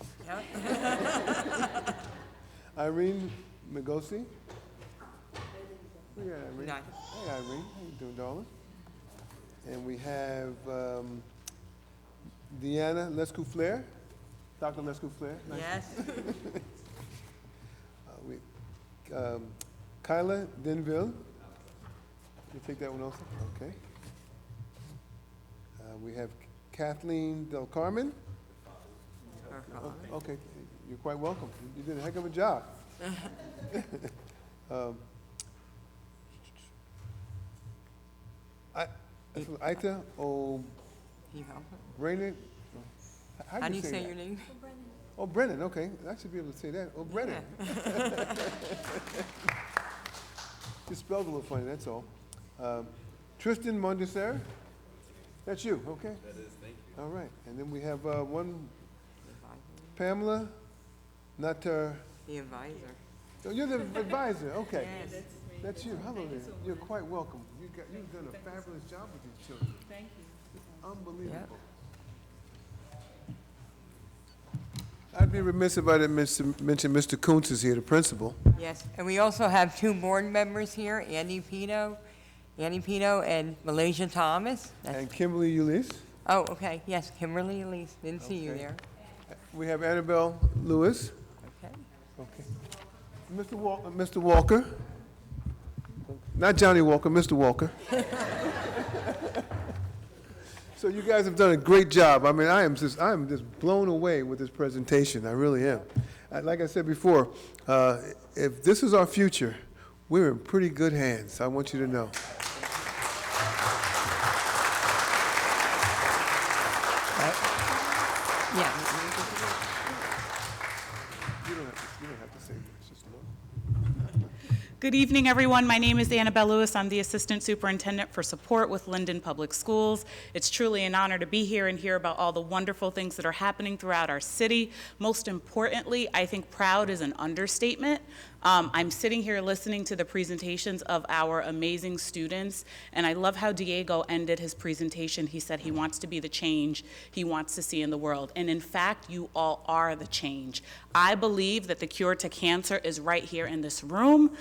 Irene Magosi. Yeah, Irene. Nice. Hey, Irene. How you doing, darling? And we have Deanna Lescouflair. Dr. Lescouflair. Nice. Yes. Kyla Denville. You take that one also? Okay. We have Kathleen Del Carmen. Okay, you're quite welcome. You did a heck of a job. Ita O. Brennan? How do you say your name? Oh, Brennan, okay. I should be able to say that. Oh, Brennan. Just spelled a little funny, that's all. Tristan Mondesir? That's you, okay? That is, thank you. All right, and then we have one, Pamela Natar. The advisor. Oh, you're the advisor, okay. Yes. That's you, hello there. You're quite welcome. You've done a fabulous job with these children. Thank you. It's unbelievable. I'd be remiss if I didn't mention Mr. Kuntz is here, the principal. Yes, and we also have two board members here, Andy Pino and Malaysia Thomas. And Kimberly Ulysse. Oh, okay, yes, Kimberly Elise, didn't see you Okay. there. We have Annabelle Lewis. Okay. Okay. Mr. Walker. Not Johnny Walker, Mr. Walker. So you guys have done a great job. I mean, I am just blown away with this presentation. I really am. Like I said before, if this is our future, we're in pretty good hands. I want you to know. Yeah. You don't have to say much. Just look. Good evening, everyone. My name is Annabelle Lewis. I'm the Assistant Superintendent for Support with Linden Public Schools. It's truly an honor to be here and hear about all the wonderful things that are happening throughout our city. Most importantly, I think proud is an understatement. I'm sitting here listening to the presentations of our amazing students, and I love how Diego ended his presentation. He said he wants to be the change he wants to see in the world. And in fact, you all are the change. I believe that the cure to cancer is right here in this room.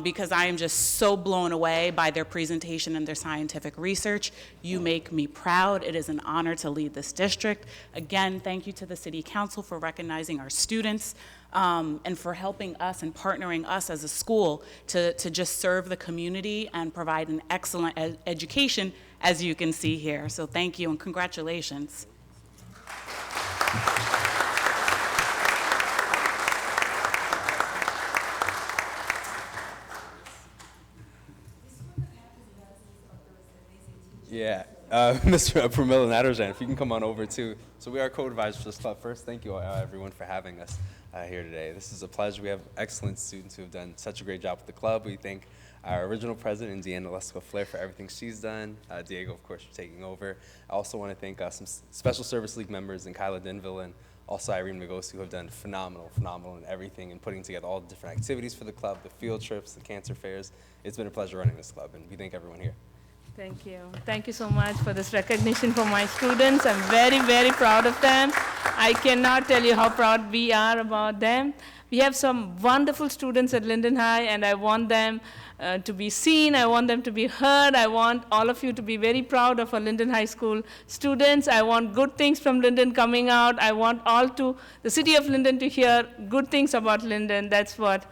Because I am just so blown away by their presentation and their scientific research. You make me proud. It is an honor to lead this district. Again, thank you to the City Council for recognizing our students and for helping us and partnering us as a school to just serve the community and provide an excellent education, as you can see here. So thank you and congratulations. Yeah, Mr. Pramila Nadarjan, if you can come on over too. So we are co-advisors for this club. First, thank you everyone for having us here today. This is a pleasure. We have excellent students who have done such a great job with the club. We thank our original president, Deanna Lesko-Flair, for everything she's done. Diego, of course, for taking over. I also want to thank some Special Service League members in Kyla Denville and also Irene Magos, who have done phenomenal in everything and putting together all the different activities for the club, the field trips, the cancer fairs. It's been a pleasure running this club, and we thank everyone here. Thank you. Thank you so much for this recognition for my students. I'm very, very proud of them. I cannot tell you how proud we are about them. We have some wonderful students at Linden High, and I want them to be seen. I want them to be heard. I want all of you to be very proud of our Linden High School students. I want good things from Linden coming out. I want the city of Linden to hear good things about Linden. That's what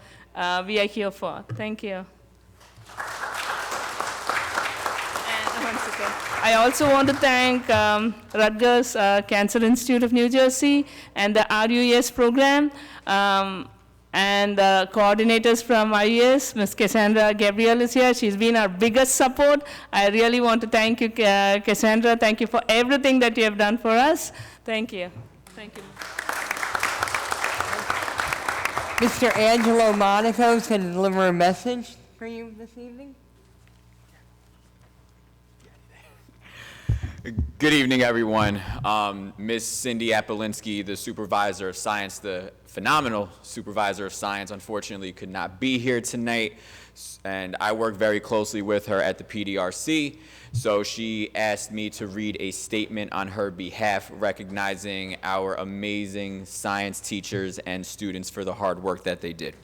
we are here for. Thank you. I also want to thank Rutgers Cancer Institute of New Jersey and the RUES program and the coordinators from RUES. Ms. Cassandra Gabriel is here. She's been our biggest support. I really want to thank you, Cassandra. Thank you for everything that you have done for us. Thank you. Thank you. Mr. Angelo Monaco is going to deliver a message for you this evening. Good evening, everyone. Ms. Cindy Apolinsky, the supervisor of science, the phenomenal supervisor of science, unfortunately could not be here tonight, and I work very closely with her at the PDRC, so she asked me to read a statement on her behalf recognizing our amazing science teachers and students for the hard work that they did.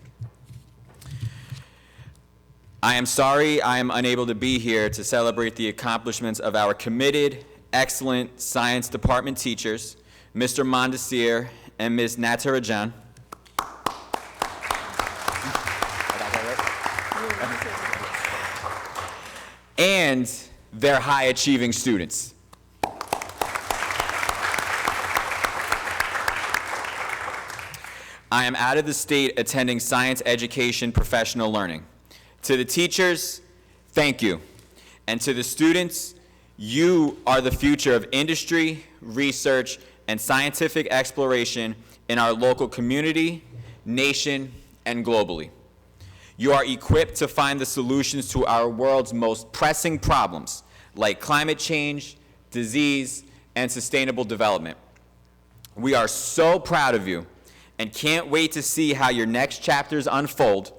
I am sorry I am unable to be here to celebrate the accomplishments of our committed, excellent science department teachers, Mr. Mondesir and Ms. Natarajan. And their high-achieving students. I am out of the state attending science education professional learning. To the teachers, thank you. And to the students, you are the future of industry, research, and scientific exploration in our local community, nation, and globally. You are equipped to find the solutions to our world's most pressing problems, like climate change, disease, and sustainable development. We are so proud of you and can't wait to see how your next chapters unfold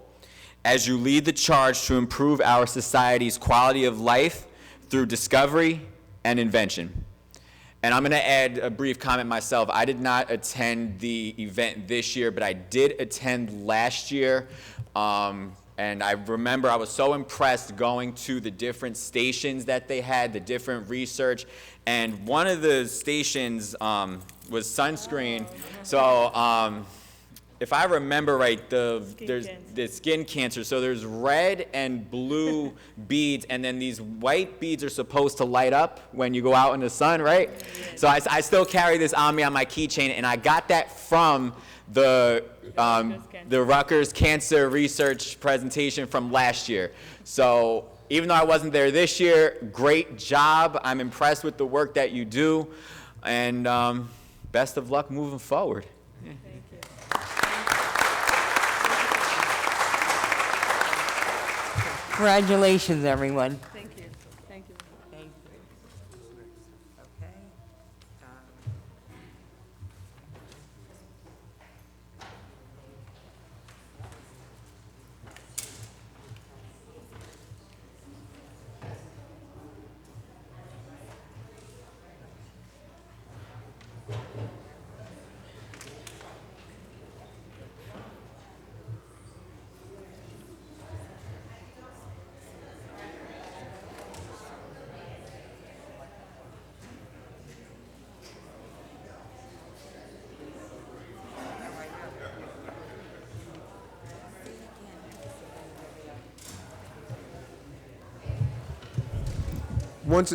as you lead the charge to improve our society's quality of life through discovery and invention. And I'm going to add a brief comment myself. I did not attend the event this year, but I did attend last year. And I remember I was so impressed going to the different stations that they had, the different research. And one of the stations was sunscreen. So if I remember right, there's the skin cancer. So there's red and blue beads, and then these white beads are supposed to light up when you go out in the sun, right? So I still carry this on me on my keychain, and I got that from the Rutgers Cancer Research presentation from last year. So even though I wasn't there this year, great job. I'm impressed with the work that you do, and best of luck moving forward. Thank you. Congratulations, everyone. Thank you. Thank you. Thank you. Okay.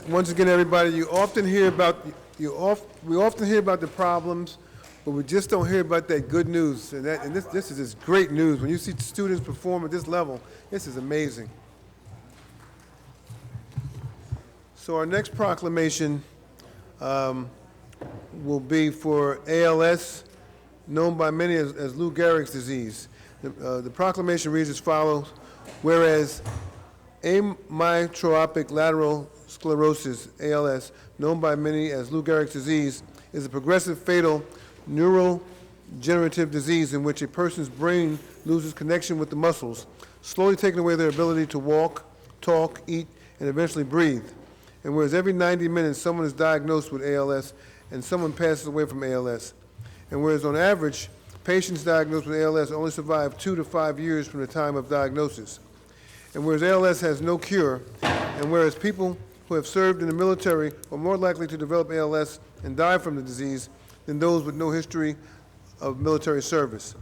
Once again, everybody, we often hear about the problems, but we just don't hear about that good news. And this is just great news. When you see students perform at this level, this is amazing. So our next proclamation will be for ALS, known by many as Lou Gehrig's disease. The proclamation reads as follows: whereas amyotrophic lateral sclerosis, ALS, known by many as Lou Gehrig's disease, is a progressive fatal neurodegenerative disease in which a person's brain loses connection with the muscles, slowly taking away their ability to walk, talk, eat, and eventually breathe. And whereas every 90 minutes someone is diagnosed with ALS and someone passes away from ALS. And whereas on average, patients diagnosed with ALS only survive 2 to 5 years from the time of diagnosis. And whereas ALS has no cure, and whereas people who have served in the military are more likely to develop ALS and die from the disease than those with no history of military service.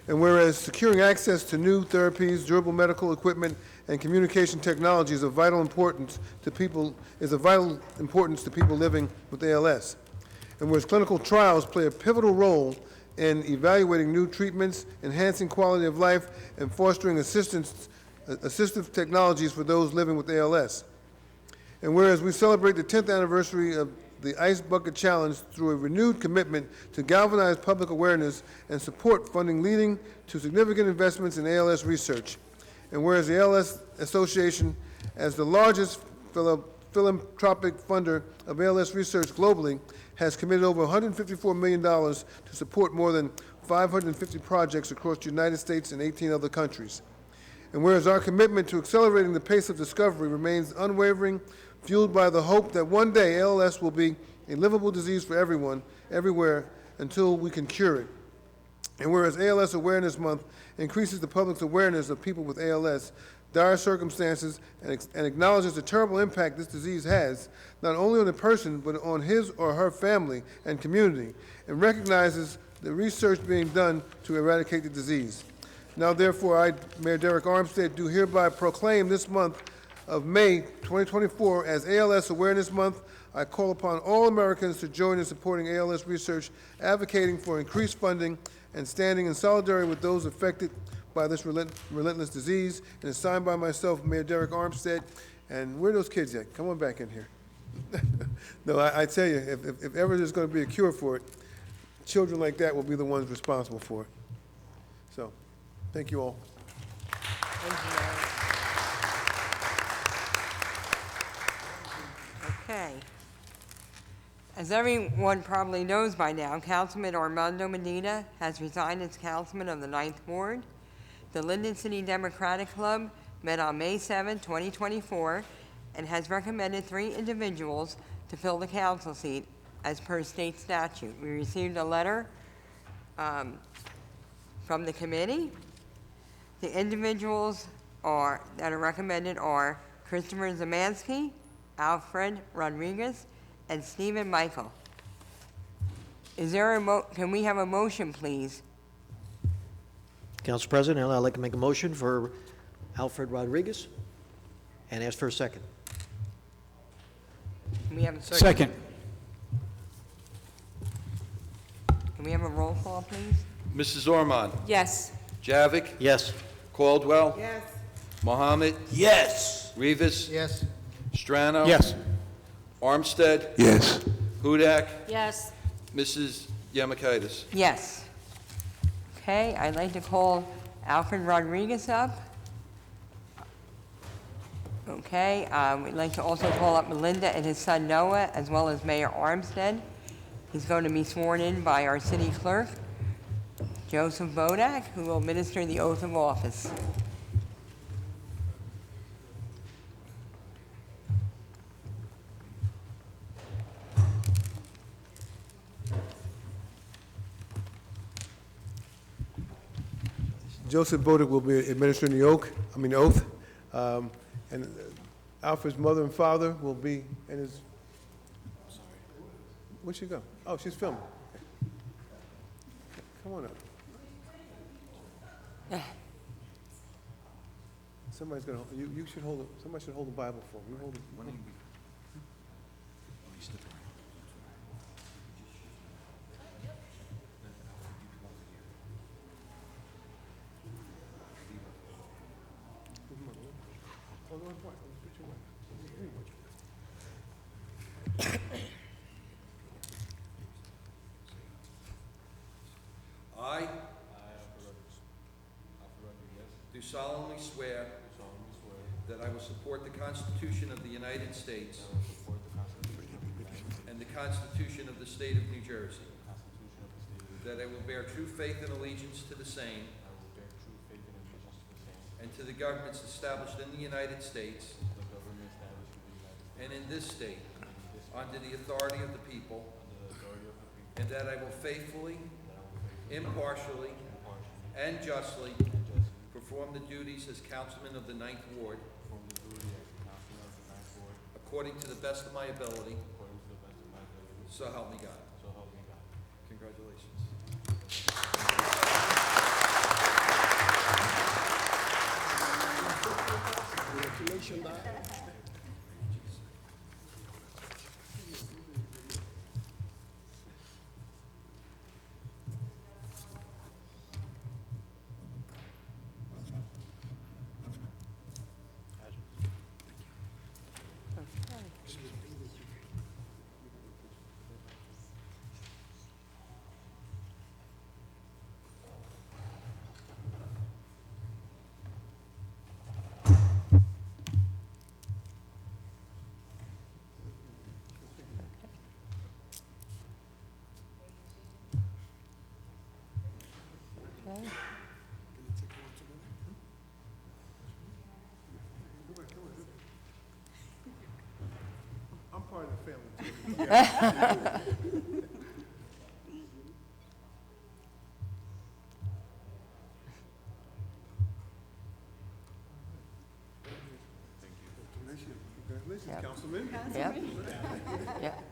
And whereas securing access to new therapies, durable medical equipment, and communication technology is of vital importance to people living with ALS. And whereas clinical trials play a pivotal role in evaluating new treatments, enhancing quality of life, and fostering assistive technologies for those living with ALS. And whereas we celebrate the 10th anniversary of the Ice Bucket Challenge through a renewed commitment to galvanize public awareness and support funding leading to significant investments in ALS research. And whereas the ALS Association, as the largest philanthropic funder of ALS research globally, has committed over $154 million to support more than 550 projects across the United States and 18 other countries. And whereas our commitment to accelerating the pace of discovery remains unwavering, fueled by the hope that one day ALS will be a livable disease for everyone, everywhere, until we can cure it. And whereas ALS Awareness Month increases the public's awareness of people with ALS, dire circumstances, and acknowledges the terrible impact this disease has, not only on the person, but on his or her family and community, and recognizes the research being done to eradicate the disease. Now, therefore, I, Mayor Derek Armstead, do hereby proclaim this month of May 2024 as ALS Awareness Month. I call upon all Americans to join in supporting ALS research, advocating for increased funding, and standing in solidarity with those affected by this relentless disease, and is signed by myself, Mayor Derek Armstead. And where are those kids at? Come on back in here. No, I tell you, if ever there's going to be a cure for it, children like that will be the ones responsible for it. So, thank you all. Okay. As everyone probably knows by now, Councilman Armando Medina has resigned as councilman of the 9th Ward. The Linden City Democratic Club met on May 7, 2024, and has recommended 3 individuals to fill the council seat as per state statute. We received a letter from the committee. The individuals that are recommended are Christopher Zamansky, Alfred Rodriguez, and Stephen Michael. Is there can we have a motion, please? Council President, I'd like to make a motion for Alfred Rodriguez and ask for a second. Can we have a second? Second. Can we have a roll call, please? Mrs. Ormond? Yes. Javik? Yes. Caldwell? Yes. Mohammed? Yes. Rivas? Yes. Strano? Yes. Armstead? Yes. Hudak? Yes. Mrs. Yemakaitis? Yes. Okay, I'd like to call Alfred Rodriguez up. Okay, we'd like to also call up Melinda and his son Noah, as well as Mayor Armstead. He's going to be sworn in by our city clerk, Joseph Bodak, who will administer the oath of office. Joseph Bodak will be administering the oath. And Alfred's mother and father will be in his. Where'd she go? Oh, she's filming. Come on up. Somebody's gonna. You should hold it. Somebody should hold the Bible for him. You hold it. I do solemnly swear that I will support the Constitution of the United States and the Constitution of the State of New Jersey, that I will bear true faith and allegiance to the same and to the governments established in the United States and in this state under the authority of the people, and that I will faithfully, impartially, and justly perform the duties as councilman of the 9th Ward according to the best of my ability. So help me God. Congratulations. Okay. I'm part of the family too. Congratulations, Yep. Councilman. Yep. Yep.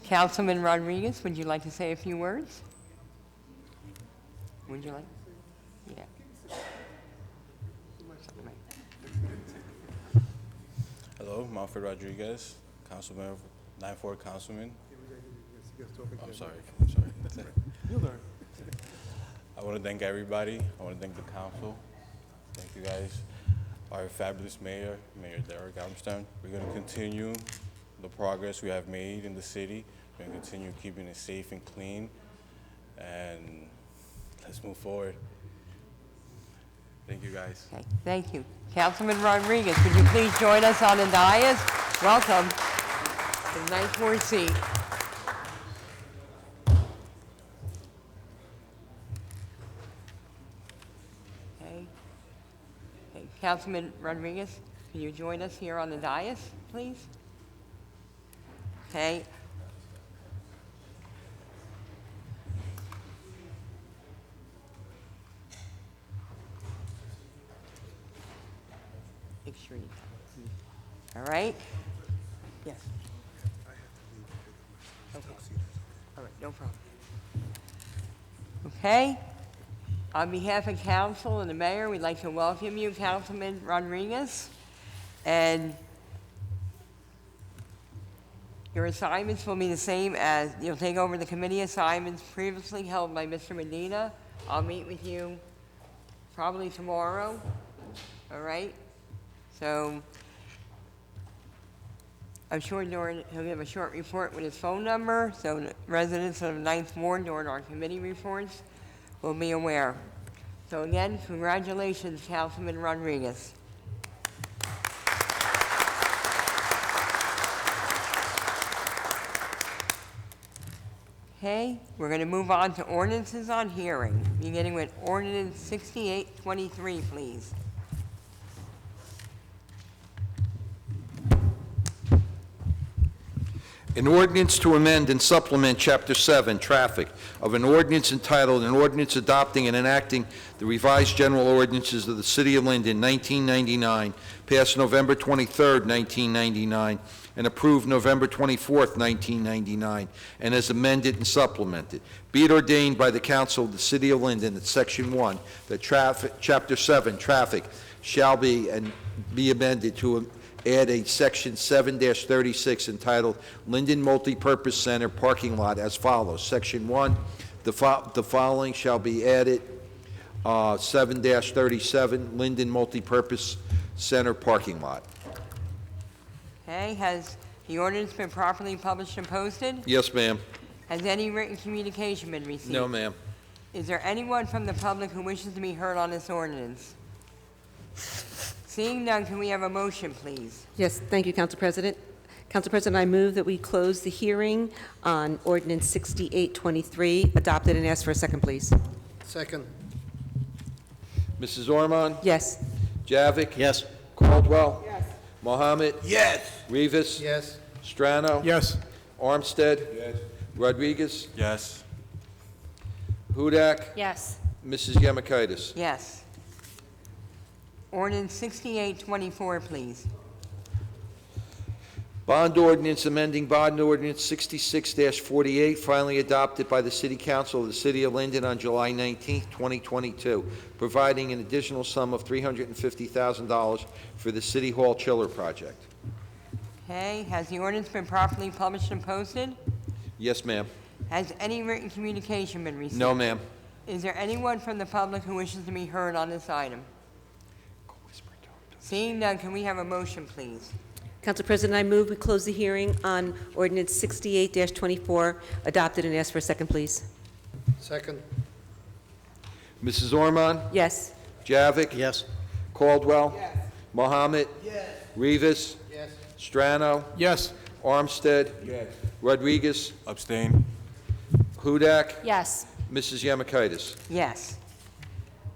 Councilman Rodriguez, would you like to say a few words? Would you like? Yeah. Hello, I'm Alfred Rodriguez, councilman, 9th Ward councilman. I'm sorry. You'll learn. I want to thank everybody. I want to thank the council. Thank you guys. Our fabulous mayor, Mayor Derek Armstrong. We're going to continue the progress we have made in the city. We're going to continue keeping it safe and clean. And let's move forward. Thank you, guys. Okay, thank you. Councilman Rodriguez, would you please join us on the dais? Welcome to the ninth ward seat. Okay. Okay, Councilman Rodriguez, can you join us here on the dais, please? Okay. Extreme. All right? Yes. Okay. All right, no problem. Okay. On behalf of council and the mayor, we'd like to welcome you, Councilman Rodriguez. And your assignments will be the same as, you'll take over the committee assignments previously held by Mr. Medina. I'll meet with you probably tomorrow, all right? So I'm sure he'll give a short report with his phone number, so the residents of the Ninth Ward during our committee reports will be aware. So again, congratulations, Councilman Rodriguez. Okay, we're going to move on to ordinances on hearing, beginning with ordinance 6823, please. An ordinance to amend and supplement Chapter 7, Traffic, of an ordinance entitled, an ordinance adopting and enacting the revised general ordinances of the City of Linden, 1999, passed November 23rd, 1999, and approved November 24th, 1999, and as amended and supplemented. Be it ordained by the Council of the City of Linden that Section 1, that Chapter 7, Traffic, shall be amended to add a Section 7-36 entitled Linden Multipurpose Center Parking Lot as follows. Section 1, the following shall be added, 7-37, Linden Multipurpose Center Parking Lot. Okay, has the ordinance been properly published and posted? Yes, ma'am. Has any written communication been received? No, ma'am. Is there anyone from the public who wishes to be heard on this ordinance? Seeing none, can we have a motion, please? Yes, thank you, Council President. Council President, I move that we close the hearing on ordinance 6823, adopted, and ask for a second, please. Second. Mrs. Ormond? Yes. Javik? Yes. Caldwell? Yes. Mohammed? Yes. Rivas? Yes. Strano? Yes. Armstead? Yes. Rodriguez? Yes. Hudak? Yes. Mrs. Yemakaitis? Yes. Ordinance 6824, please. Bond ordinance amending bond ordinance 66-48, finally adopted by the City Council of the City of Linden on July 19, 2022, providing an additional sum of $350,000 for the City Hall chiller project. Okay, has the ordinance been properly published and posted? Yes, ma'am. Has any written communication been received? No, ma'am. Is there anyone from the public who wishes to be heard on this item? Seeing none, can we have a motion, please? Council President, I move we close the hearing on ordinance 68-24, adopted, and ask for a second, please. Second. Mrs. Ormond? Yes. Javik? Yes. Caldwell? Yes. Mohammed? Yes. Rivas? Yes. Strano? Yes. Armstead? Yes. Rodriguez? Abstain. Hudak? Yes. Mrs. Yemakaitis? Yes.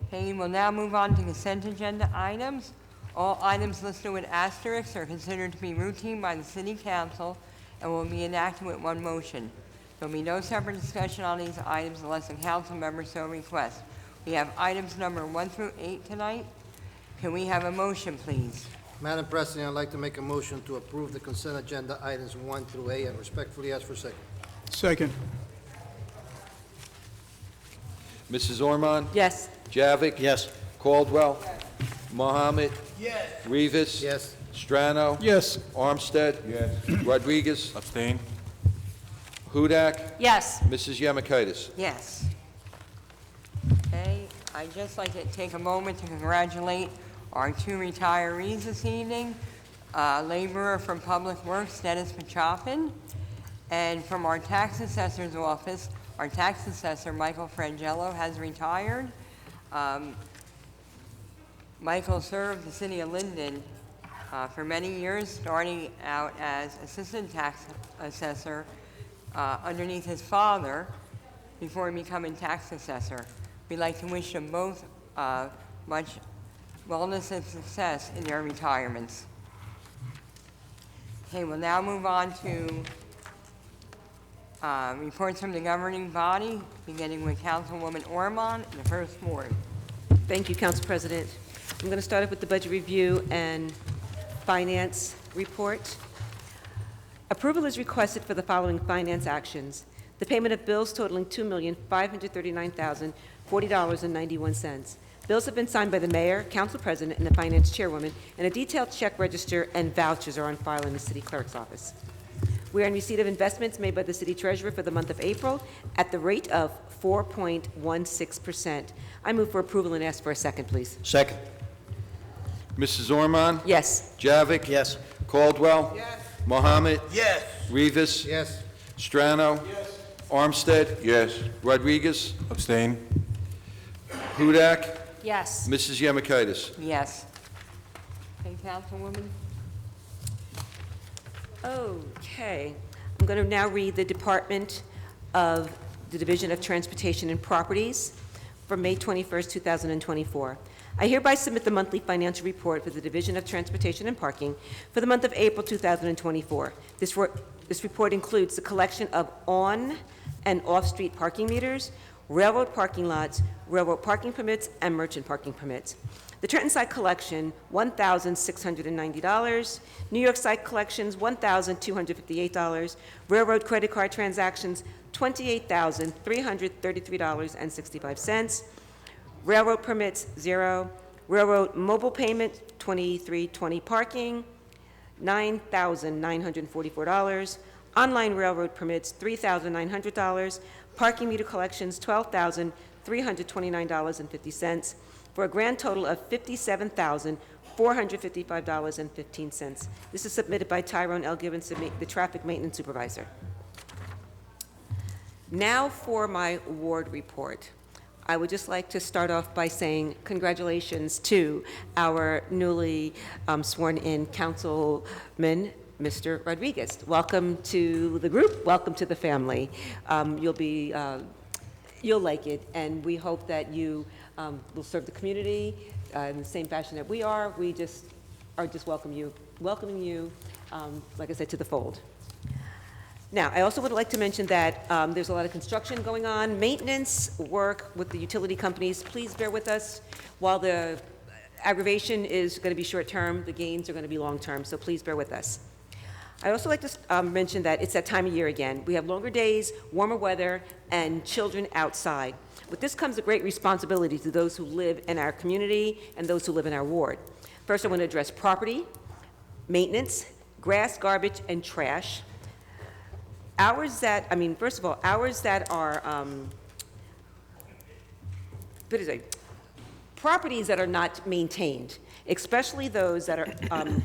Okay, we'll now move on to consent agenda items. All items listed with asterisks are considered to be routine by the City Council and will be enacted with one motion. There will be no separate discussion on these items unless a council member so requests. We have items number 1 through 8 tonight. Can we have a motion, please? Madam President, I'd like to make a motion to approve the consent agenda items 1 through 8 and respectfully ask for a second. Second. Mrs. Ormond? Yes. Javik? Yes. Caldwell? Mohammed? Yes. Rivas? Yes. Strano? Yes. Armstead? Yes. Rodriguez? Abstain. Hudak? Yes. Mrs. Yemakaitis? Yes. Okay. I'd just like to take a moment to congratulate our two retirees this evening. Laborer from Public Works, Dennis Pachapin, and from our tax assessor's office, our tax assessor, Michael Frangello, has retired. Michael served the city of Linden for many years, starting out as assistant tax assessor underneath his father before becoming tax assessor. We'd like to wish them both much wellness and success in their retirements. Okay, we'll now move on to reports from the governing body, beginning with Councilwoman Ormond in the first ward. Thank you, Council President. I'm going to start off with the budget review and finance report. Approval is requested for the following finance actions. The payment of bills totaling $2,539,040.91. Bills have been signed by the mayor, council president, and the finance chairwoman, and a detailed check register and vouchers are on file in the city clerk's office. We are in receipt of investments made by the city treasurer for the month of April at the rate of 4.16%. I move for approval and ask for a second, please. Second. Mrs. Ormond? Yes. Javik? Yes. Caldwell? Yes. Mohammed? Yes. Rivas? Yes. Strano? Yes. Armstead? Yes. Rodriguez? Abstain. Hudak? Yes. Mrs. Yemakaitis? Yes. Okay, Councilwoman? Okay. I'm going to now read the Department of the Division of Transportation and Properties for May 21st, 2024. I hereby submit the monthly financial report for the Division of Transportation and Parking for the month of April 2024. This report includes the collection of on- and off-street parking meters, railroad parking lots, railroad parking permits, and merchant parking permits. The Trenton site collection, $1,690. New York site collections, $1,258. Railroad credit card transactions, $28,333.65. Railroad permits, 0. Railroad mobile payment, $2320 parking, $9,944. Online railroad permits, $3,900. Parking meter collections, $12,329.50, for a grand total of $57,455.15. This is submitted by Tyrone L. Gibbons, the traffic maintenance supervisor. Now for my ward report. I would just like to start off by saying congratulations to our newly sworn-in councilman, Mr. Rodriguez. Welcome to the group. Welcome to the family. You'll like it, and we hope that you will serve the community in the same fashion that we are. We just welcoming you, like I said, to the fold. Now, I also would like to mention that there's a lot of construction going on, maintenance work with the utility companies. Please bear with us. While the aggravation is going to be short-term, the gains are going to be long-term, so please bear with us. I also like to mention that it's that time of year again. We have longer days, warmer weather, and children outside. With this comes a great responsibility to those who live in our community and those who live in our ward. First, I want to address property, maintenance, grass, garbage, and trash. Hours that are, properties that are not maintained, especially those that are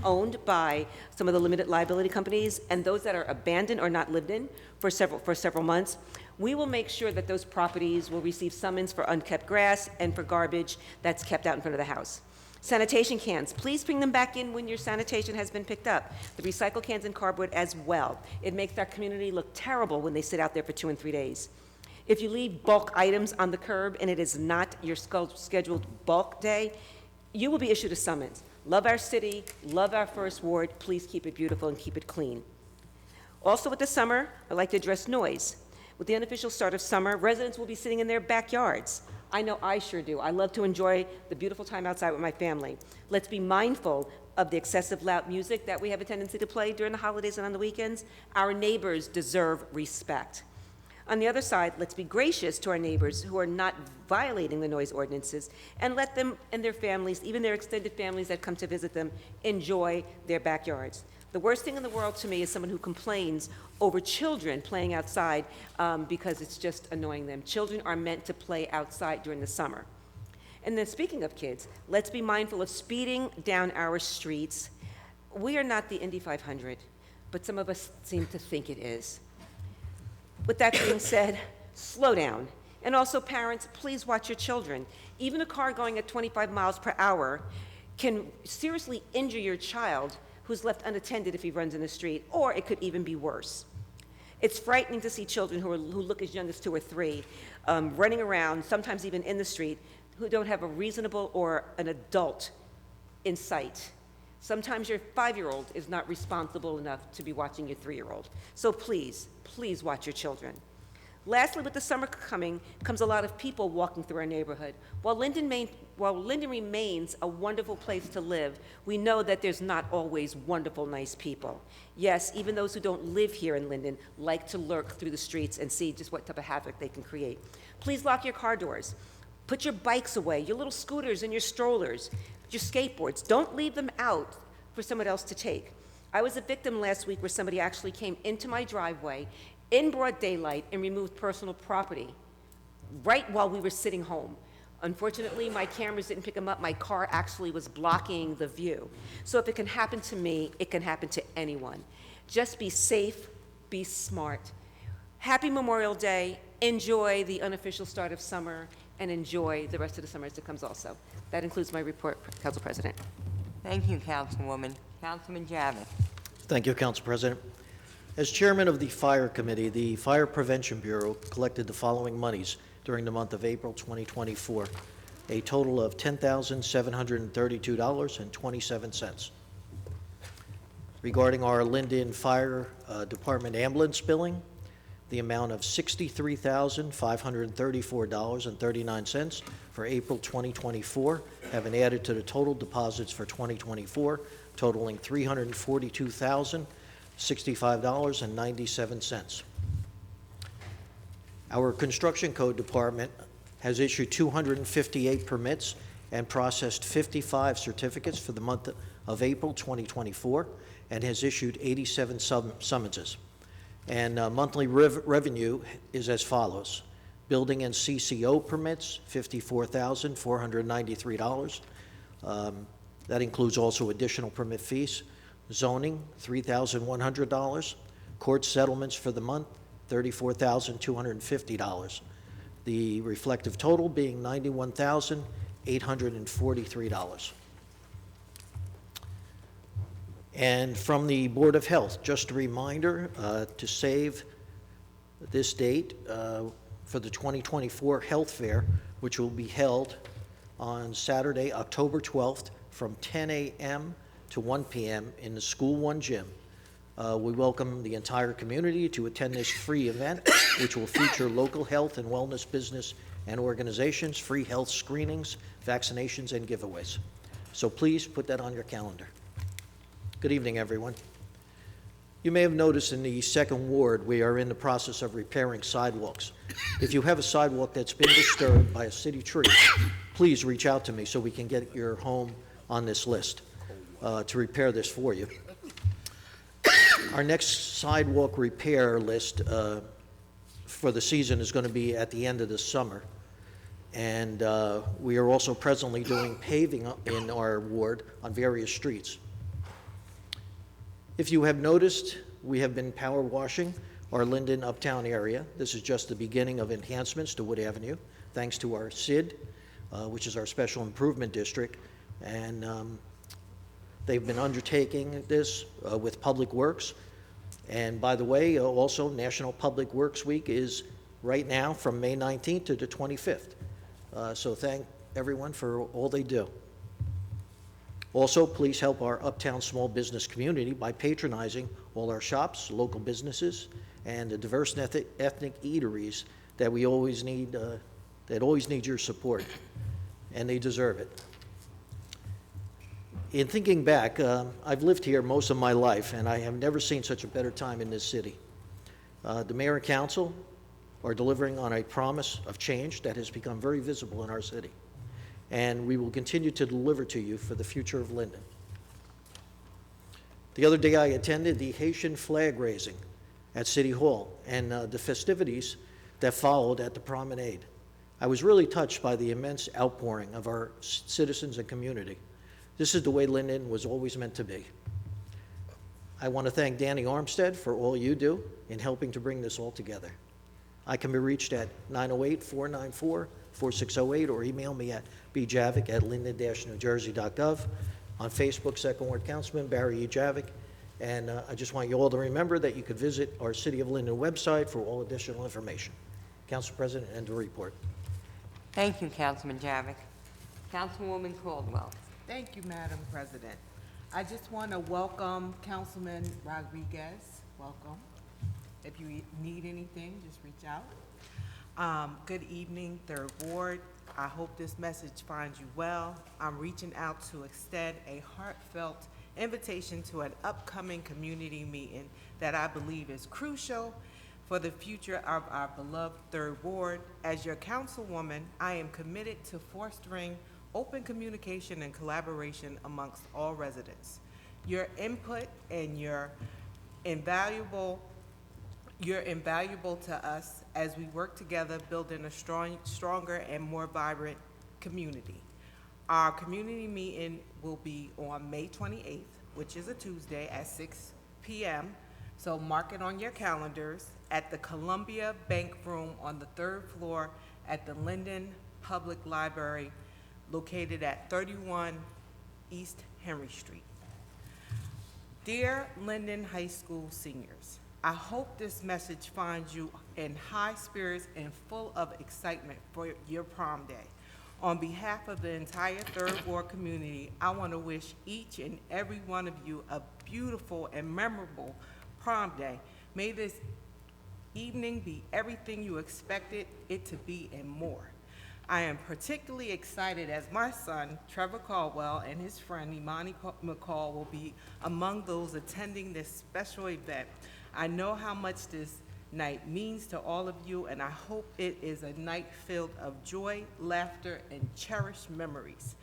owned by some of the limited liability companies and those that are abandoned or not lived in for several months. We will make sure that those properties will receive summons for unkept grass and for garbage that's kept out in front of the house. Sanitation cans, please bring them back in when your sanitation has been picked up. The recycle cans and cardboard as well. It makes our community look terrible when they sit out there for 2 and 3 days. If you leave bulk items on the curb and it is not your scheduled bulk day, you will be issued a summons. Love our city, love our first ward, please keep it beautiful and keep it clean. Also with the summer, I'd like to address noise. With the unofficial start of summer, residents will be sitting in their backyards. I know I sure do. I love to enjoy the beautiful time outside with my family. Let's be mindful of the excessive loud music that we have a tendency to play during the holidays and on the weekends. Our neighbors deserve respect. On the other side, let's be gracious to our neighbors who are not violating the noise ordinances and let them and their families, even their extended families that come to visit them, enjoy their backyards. The worst thing in the world to me is someone who complains over children playing outside because it's just annoying them. Children are meant to play outside during the summer. And then speaking of kids, let's be mindful of speeding down our streets. We are not the Indy 500, but some of us seem to think it is. With that being said, slow down. And also, parents, please watch your children. Even a car going at 25 miles per hour can seriously injure your child who's left unattended if he runs in the street, or it could even be worse. It's frightening to see children who look as young as 2 or 3 running around, sometimes even in the street, who don't have a reasonable or an adult in sight. Sometimes your 5-year-old is not responsible enough to be watching your 3-year-old. So please, please watch your children. Lastly, with the summer coming, comes a lot of people walking through our neighborhood. While Linden remains a wonderful place to live, we know that there's not always wonderful, nice people. Yes, even those who don't live here in Linden like to lurk through the streets and see just what type of havoc they can create. Please lock your car doors. Put your bikes away, your little scooters and your strollers, your skateboards. Don't leave them out for someone else to take. I was a victim last week where somebody actually came into my driveway in broad daylight and removed personal property right while we were sitting home. Unfortunately, my cameras didn't pick them up. My car actually was blocking the view. So if it can happen to me, it can happen to anyone. Just be safe, be smart. Happy Memorial Day. Enjoy the unofficial start of summer, and enjoy the rest of the summer as it comes also. That includes my report, Council President. Thank you, Councilwoman. Councilman Javits. Thank you, Council President. As chairman of the Fire Committee, the Fire Prevention Bureau collected the following monies during the month of April 2024, a total of $10,732.27. Regarding our Linden Fire Department ambulance billing, the amount of $63,534.39 for April 2024 have been added to the total deposits for 2024, totaling $342,065.97. Our Construction Code Department has issued 258 permits and processed 55 certificates for the month of April 2024 and has issued 87 summonses. And monthly revenue is as follows. Building and CCO permits, $54,493. That includes also additional permit fees. Zoning, $3,100. Court settlements for the month, $34,250. The reflective total being $91,843. And from the Board of Health, just a reminder to save this date for the 2024 Health Fair, which will be held on Saturday, October 12th from 10 a.m. to 1 p.m. in the School 1 gym. We welcome the entire community to attend this free event, which will feature local health and wellness business and organizations, free health screenings, vaccinations, and giveaways. So please put that on your calendar. Good evening, everyone. You may have noticed in the second ward, we are in the process of repairing sidewalks. If you have a sidewalk that's been disturbed by a city tree, please reach out to me so we can get your home on this list to repair this for you. Our next sidewalk repair list for the season is going to be at the end of the summer. And we are also presently doing paving in our ward on various streets. If you have noticed, we have been power washing our Linden Uptown area. This is just the beginning of enhancements to Wood Avenue, thanks to our SID, which is our Special Improvement District. And they've been undertaking this with Public Works. And by the way, also National Public Works Week is right now from May 19th to the 25th. So thank everyone for all they do. Also, please help our Uptown small business community by patronizing all our shops, local businesses, and the diverse ethnic eateries that we always need, that always need your support, and they deserve it. In thinking back, I've lived here most of my life, and I have never seen such a better time in this city. The mayor and council are delivering on a promise of change that has become very visible in our city. And we will continue to deliver to you for the future of Linden. The other day I attended the Haitian flag raising at City Hall and the festivities that followed at the promenade. I was really touched by the immense outpouring of our citizens and community. This is the way Linden was always meant to be. I want to thank Danny Armstead for all you do in helping to bring this all together. I can be reached at 908-494-4608 or email me at bjavick@linden-newjersey.gov. On Facebook, Second Ward Councilman Barry E. Javick. And I just want you all to remember that you could visit our City of Linden website for all additional information. Council President, end of report. Thank you, Councilman Javik. Councilwoman Caldwell. Thank you, Madam President. I just want to welcome Councilman Rodriguez. Welcome. If you need anything, just reach out. Good evening, Third Ward. I hope this message finds you well. I'm reaching out to extend a heartfelt invitation to an upcoming community meeting that I believe is crucial for the future of our beloved Third Ward. As your councilwoman, I am committed to fostering open communication and collaboration amongst all residents. Your input and you're invaluable to us as we work together building a stronger and more vibrant community. Our community meeting will be on May 28th, which is a Tuesday at 6 p.m. So mark it on your calendars at the Columbia Bank Room on the 3rd floor at the Linden Public Library, located at 31 East Henry Street. Dear Linden High School seniors, I hope this message finds you in high spirits and full of excitement for your prom day. On behalf of the entire Third Ward community, I want to wish each and every one of you a beautiful and memorable prom day. May this evening be everything you expected it to be and more. I am particularly excited as my son, Trevor Caldwell, and his friend, Imani McCall, will be among those attending this special event. I know how much this night means to all of you, and I hope it is a night filled of joy, laughter, and cherished memories.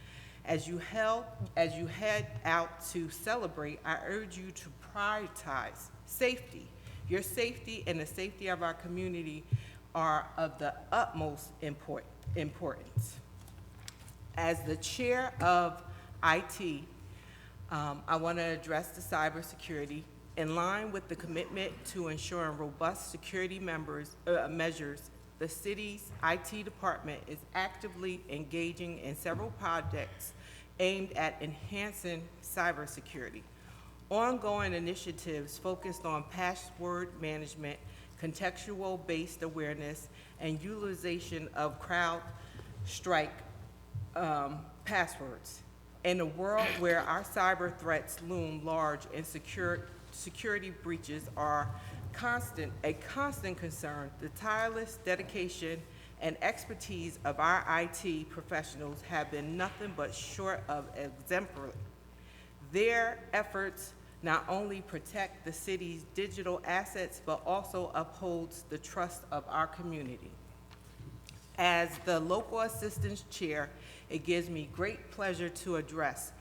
As you head out to celebrate, I urge you to prioritize safety. Your safety and the safety of our community are of the utmost importance. As the chair of IT, I want to address the cybersecurity. In line with the commitment to ensuring robust security measures, the city's IT department is actively engaging in several projects aimed at enhancing cybersecurity. Ongoing initiatives focused on password management, contextual-based awareness, and utilization of CrowdStrike passwords. In a world where our cyber threats loom large and security breaches are a constant concern, the tireless dedication and expertise of our IT professionals have been nothing but short of exemplary. Their efforts not only protect the city's digital assets, but also upholds the trust of our community. As the local assistance chair, it gives me great pleasure to address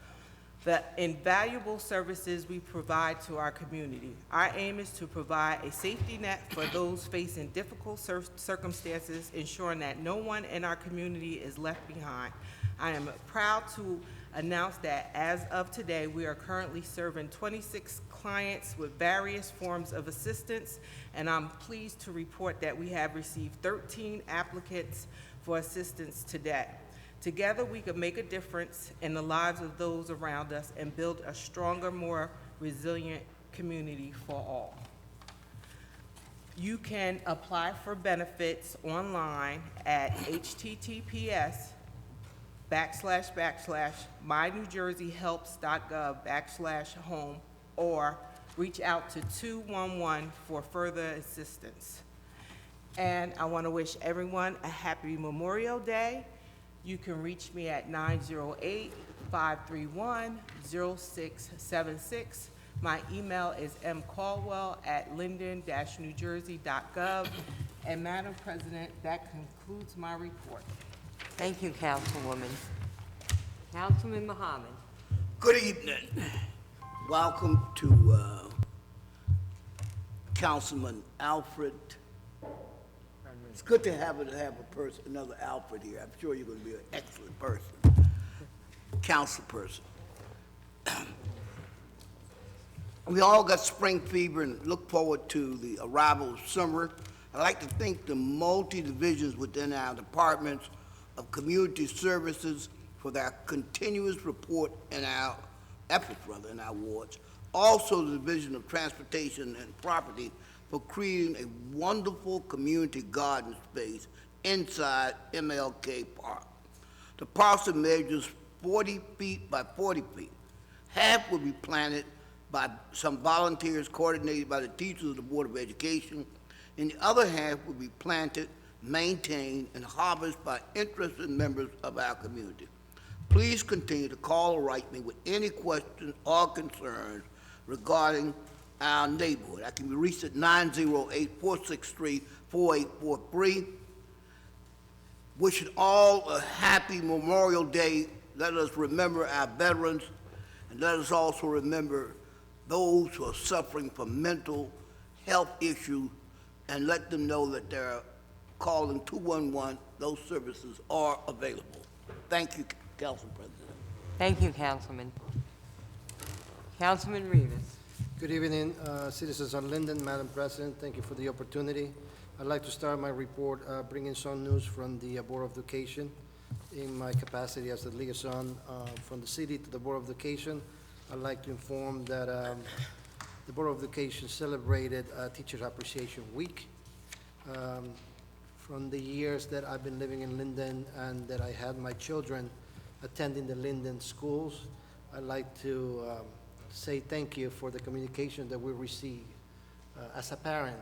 the invaluable services we provide to our community. Our aim is to provide a safety net for those facing difficult circumstances, ensuring that no one in our community is left behind. I am proud to announce that as of today, we are currently serving 26 clients with various forms of assistance, and I'm pleased to report that we have received 13 applicants for assistance today. Together, we can make a difference in the lives of those around us and build a stronger, more resilient community for all. You can apply for benefits online at https://mynewjerseyhelps.gov/home or reach out to 211 for further assistance. And I want to wish everyone a happy Memorial Day. You can reach me at 908-531-0676. My email is mcaldwell@linden-newjersey.gov. And Madam President, that concludes my report. Thank you, Councilwoman. Councilman Muhammad. Good evening. Welcome to Councilman Alfred It's good to have a person, another Alfred here. I'm sure you're going to be an excellent person, council person. We all got spring fever and look forward to the arrival of summer. I'd like to thank the multi-divisions within our departments of community services for their continuous report in our efforts, rather, in our wards. Also, the Division of Transportation and Property for creating a wonderful community garden space inside MLK Park. The parcel measures 40 feet by 40 feet. Half will be planted by some volunteers coordinated by the teachers of the Board of Education, and the other half will be planted, maintained, and harvested by interested members of our community. Please continue to call or write me with any questions or concerns regarding our neighborhood. I can be reached at 908-463-4843. Wishing all a happy Memorial Day. Let us remember our veterans, and let us also remember those who are suffering from mental health issues, and let them know that they're calling 211. Those services are available. Thank you, Council President. Thank you, Councilman. Councilman Rivas. Good evening, citizens of Linden. Madam President, thank you for the opportunity. I'd like to start my report bringing some news from the Board of Education. In my capacity as the liaison from the city to the Board of Education, I'd like to inform that the Board of Education celebrated Teachers Appreciation Week. From the years that I've been living in Linden and that I had my children attending the Linden schools, I'd like to say thank you for the communication that we received. As a parent,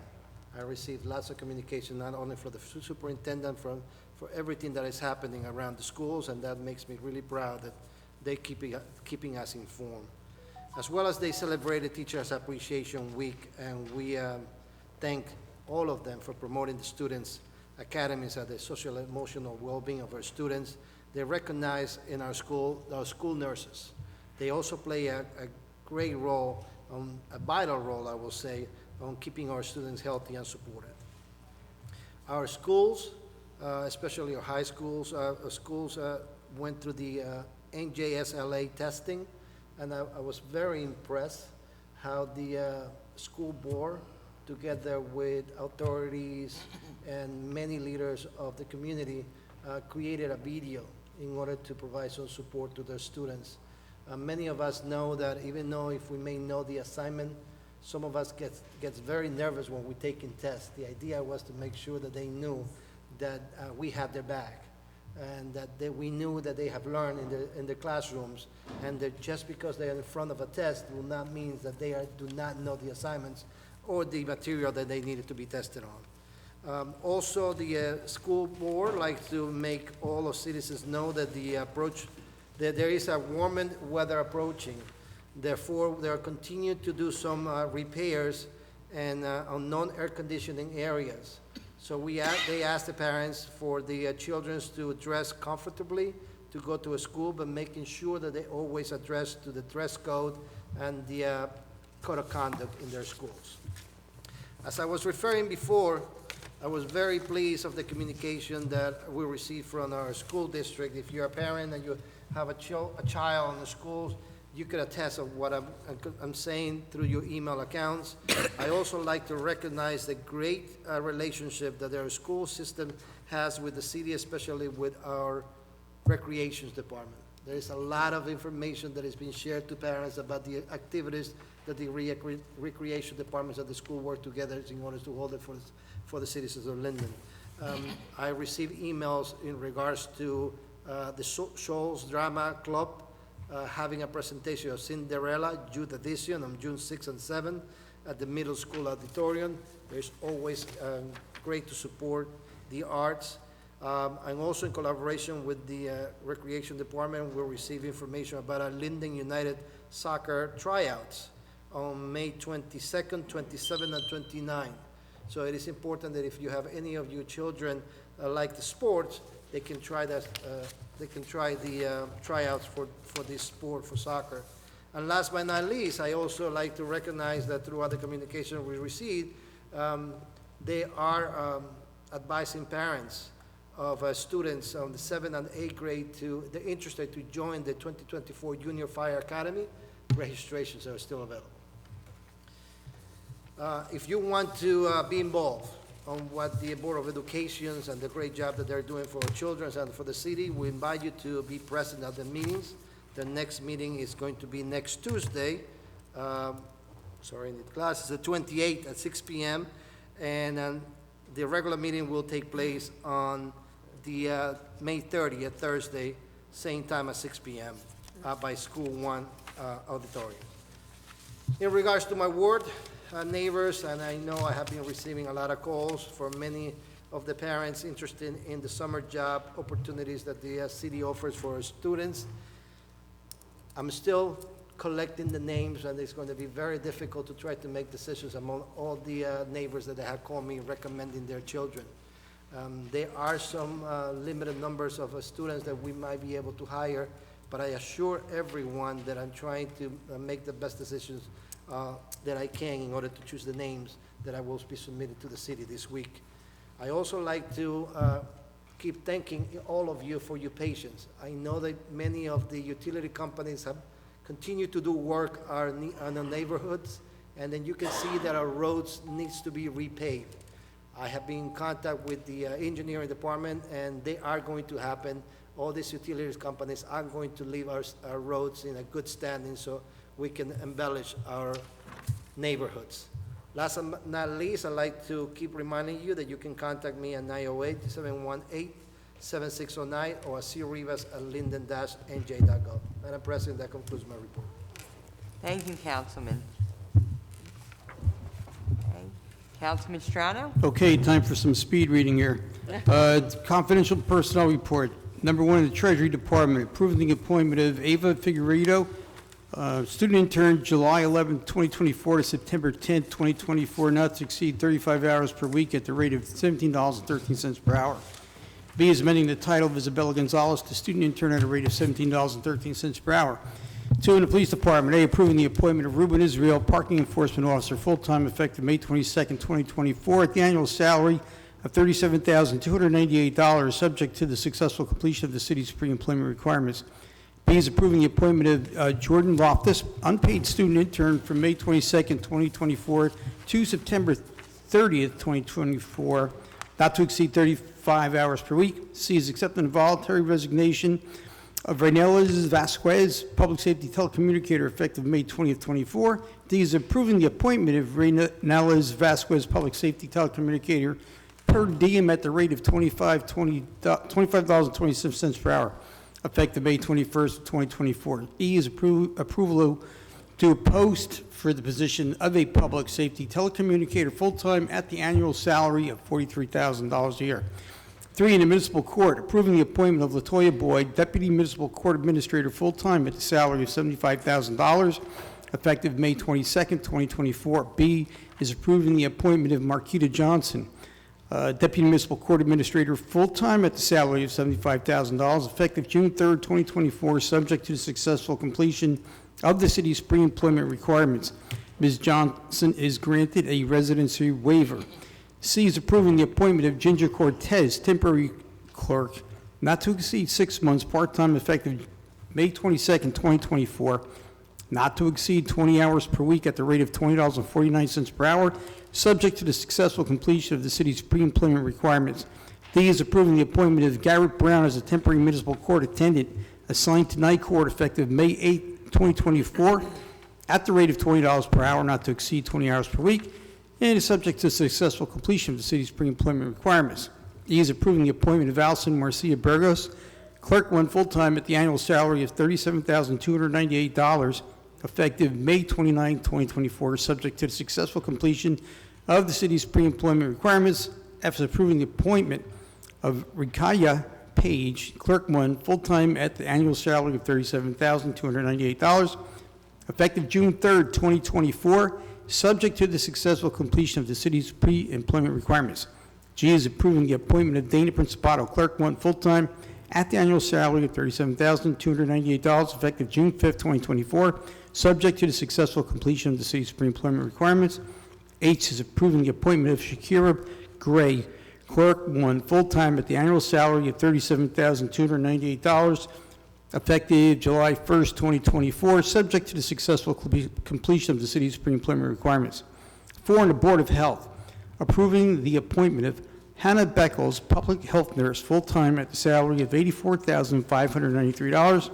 I received lots of communication, not only for the superintendent, for everything that is happening around the schools, and that makes me really proud that they keeping us informed. As well as they celebrated Teachers Appreciation Week, and we thank all of them for promoting the students' academies and the social and emotional well-being of our students. They recognize in our school nurses. They also play a great role, a vital role, I will say, on keeping our students healthy and supported. Our schools, especially our high schools, went through the NJSLA testing, and I was very impressed how the school board, together with authorities and many leaders of the community, created a video in order to provide some support to their students. Many of us know that even though if we may know the assignment, some of us gets very nervous when we're taking tests. The idea was to make sure that they knew that we had their back, and that we knew that they have learned in the classrooms, and that just because they are in front of a test will not mean that they do not know the assignments or the material that they needed to be tested on. Also, the school board likes to make all of citizens know that that there is a warmer weather approaching. Therefore, they are continuing to do some repairs and on non-air conditioning areas. So they ask the parents for the children to dress comfortably to go to a school, but making sure that they always address to the dress code and the code of conduct in their schools. As I was referring before, I was very pleased of the communication that we received from our school district. If you're a parent and you have a child in the schools, you could attest of what I'm saying through your email accounts. I also like to recognize the great relationship that our school system has with the city, especially with our recreations department. There is a lot of information that is being shared to parents about the activities that the recreation departments of the school work together in order to hold it for the citizens of Linden. I received emails in regards to the Shoals Drama Club having a presentation of Cinderella, Youth Edition, on June 6 and 7 at the middle school auditorium. It's always great to support the arts. And also in collaboration with the Recreation Department, we'll receive information about our Linden United Soccer tryouts on May 22nd, 27th, and 29th. So it is important that if you have any of your children like the sports, they can try that. They can try the tryouts for this sport, for soccer. And last but not least, I also like to recognize that throughout the communication we received, they are advising parents of students on the 7th and 8th grade they're interested to join the 2024 Junior Fire Academy. Registrations are still available. If you want to be involved on what the Board of Education and the great job that they're doing for our children and for the city, we invite you to be present at the meetings. The next meeting is going to be next Tuesday. In the class is the 28th at 6 p.m. And the regular meeting will take place on the May 30th, Thursday, same time at 6 p.m. By School 1 auditorium. In regards to my ward, neighbors, and I know I have been receiving a lot of calls from many of the parents interested in the summer job opportunities that the city offers for students. I'm still collecting the names, and it's going to be very difficult to try to make decisions among all the neighbors that have called me recommending their children. There are some limited numbers of students that we might be able to hire, but I assure everyone that I'm trying to make the best decisions that I can in order to choose the names that I will be submitted to the city this week. I also like to keep thanking all of you for your patience. I know that many of the utility companies have continued to do work on the neighborhoods, and then you can see that our roads needs to be repaved. I have been in contact with the engineering department, and they are going to happen. All these utilities companies are going to leave our roads in a good standing so we can embellish our neighborhoods. Last but not least, I'd like to keep reminding you that you can contact me at 908-718-7609 or crivas@linden-nj.gov. Madam President, that concludes my report. Thank you, Councilman. Okay. Councilman Strano? Okay, time for some speed reading here. Confidential personnel report. Number 1 in the Treasury Department, approving the appointment of Ava Figueiredo, student intern, July 11, 2024 to September 10, 2024, not to exceed 35 hours per week at the rate of $17.13 per hour. B is amending the title of Isabella Gonzalez to student intern at a rate of $17.13 per hour. 2 in the Police Department, A, approving the appointment of Ruben Israel, parking enforcement officer, full-time, effective May 22, 2024, at the annual salary of $37,298, subject to the successful completion of the city's pre-employment requirements. B is approving the appointment of Jordan Loftus, unpaid student intern from May 22nd, 2024 to September 30th, 2024, not to exceed 35 hours per week. C is accepting the voluntary resignation of Reynelis Vasquez, public safety telecommunicator, effective May 20th, 24. D is approving the appointment of Reynelis Vasquez, public safety telecommunicator, per diem at the rate of $25.27 per hour, effective May 21st, 2024. E is approval to post for the position of a public safety telecommunicator full-time at the annual salary of $43,000 a year. 3 in the municipal court, approving the appointment of Latoya Boyd, deputy municipal court administrator full-time at the salary of $75,000, effective May 22nd, 2024. B is approving the appointment of Marquita Johnson, deputy municipal court administrator, full-time at the salary of $75,000, effective June 3rd, 2024, subject to the successful completion of the city's pre-employment requirements. Ms. Johnson is granted a residency waiver. C is approving the appointment of Ginger Cortez, temporary clerk, not to exceed 6 months, part-time, effective May 22nd, 2024, not to exceed 20 hours per week at the rate of $20.49 per hour, subject to the successful completion of the city's pre-employment requirements. D is approving the appointment of Garrett Brown as a temporary municipal court attendant assigned to night court effective May 8, 2024, at the rate of $20 per hour, not to exceed 20 hours per week, and is subject to successful completion of the city's pre-employment requirements. E is approving the appointment of Alison Marcia Burgos, clerk 1, full-time at the annual salary of $37,298, effective May 29, 2024, subject to the successful completion of the city's pre-employment requirements. F is approving the appointment of Rikaya Page, clerk 1, full-time at the annual salary of $37,298, effective June 3rd, 2024, subject to the successful completion of the city's pre-employment requirements. G is approving the appointment of Dana Principato, clerk 1, full-time at the annual salary of $37,298, effective June 5th, 2024, subject to the successful completion of the city's pre-employment requirements. H is approving the appointment of Shakira Gray, Clerk 1, full-time at the annual salary of $37,298, effective July 1st, 2024, subject to the successful completion of the city's pre-employment requirements. 4, on the Board of Health, approving the appointment of Hannah Beckles, public health nurse, full-time at the salary of $84,593,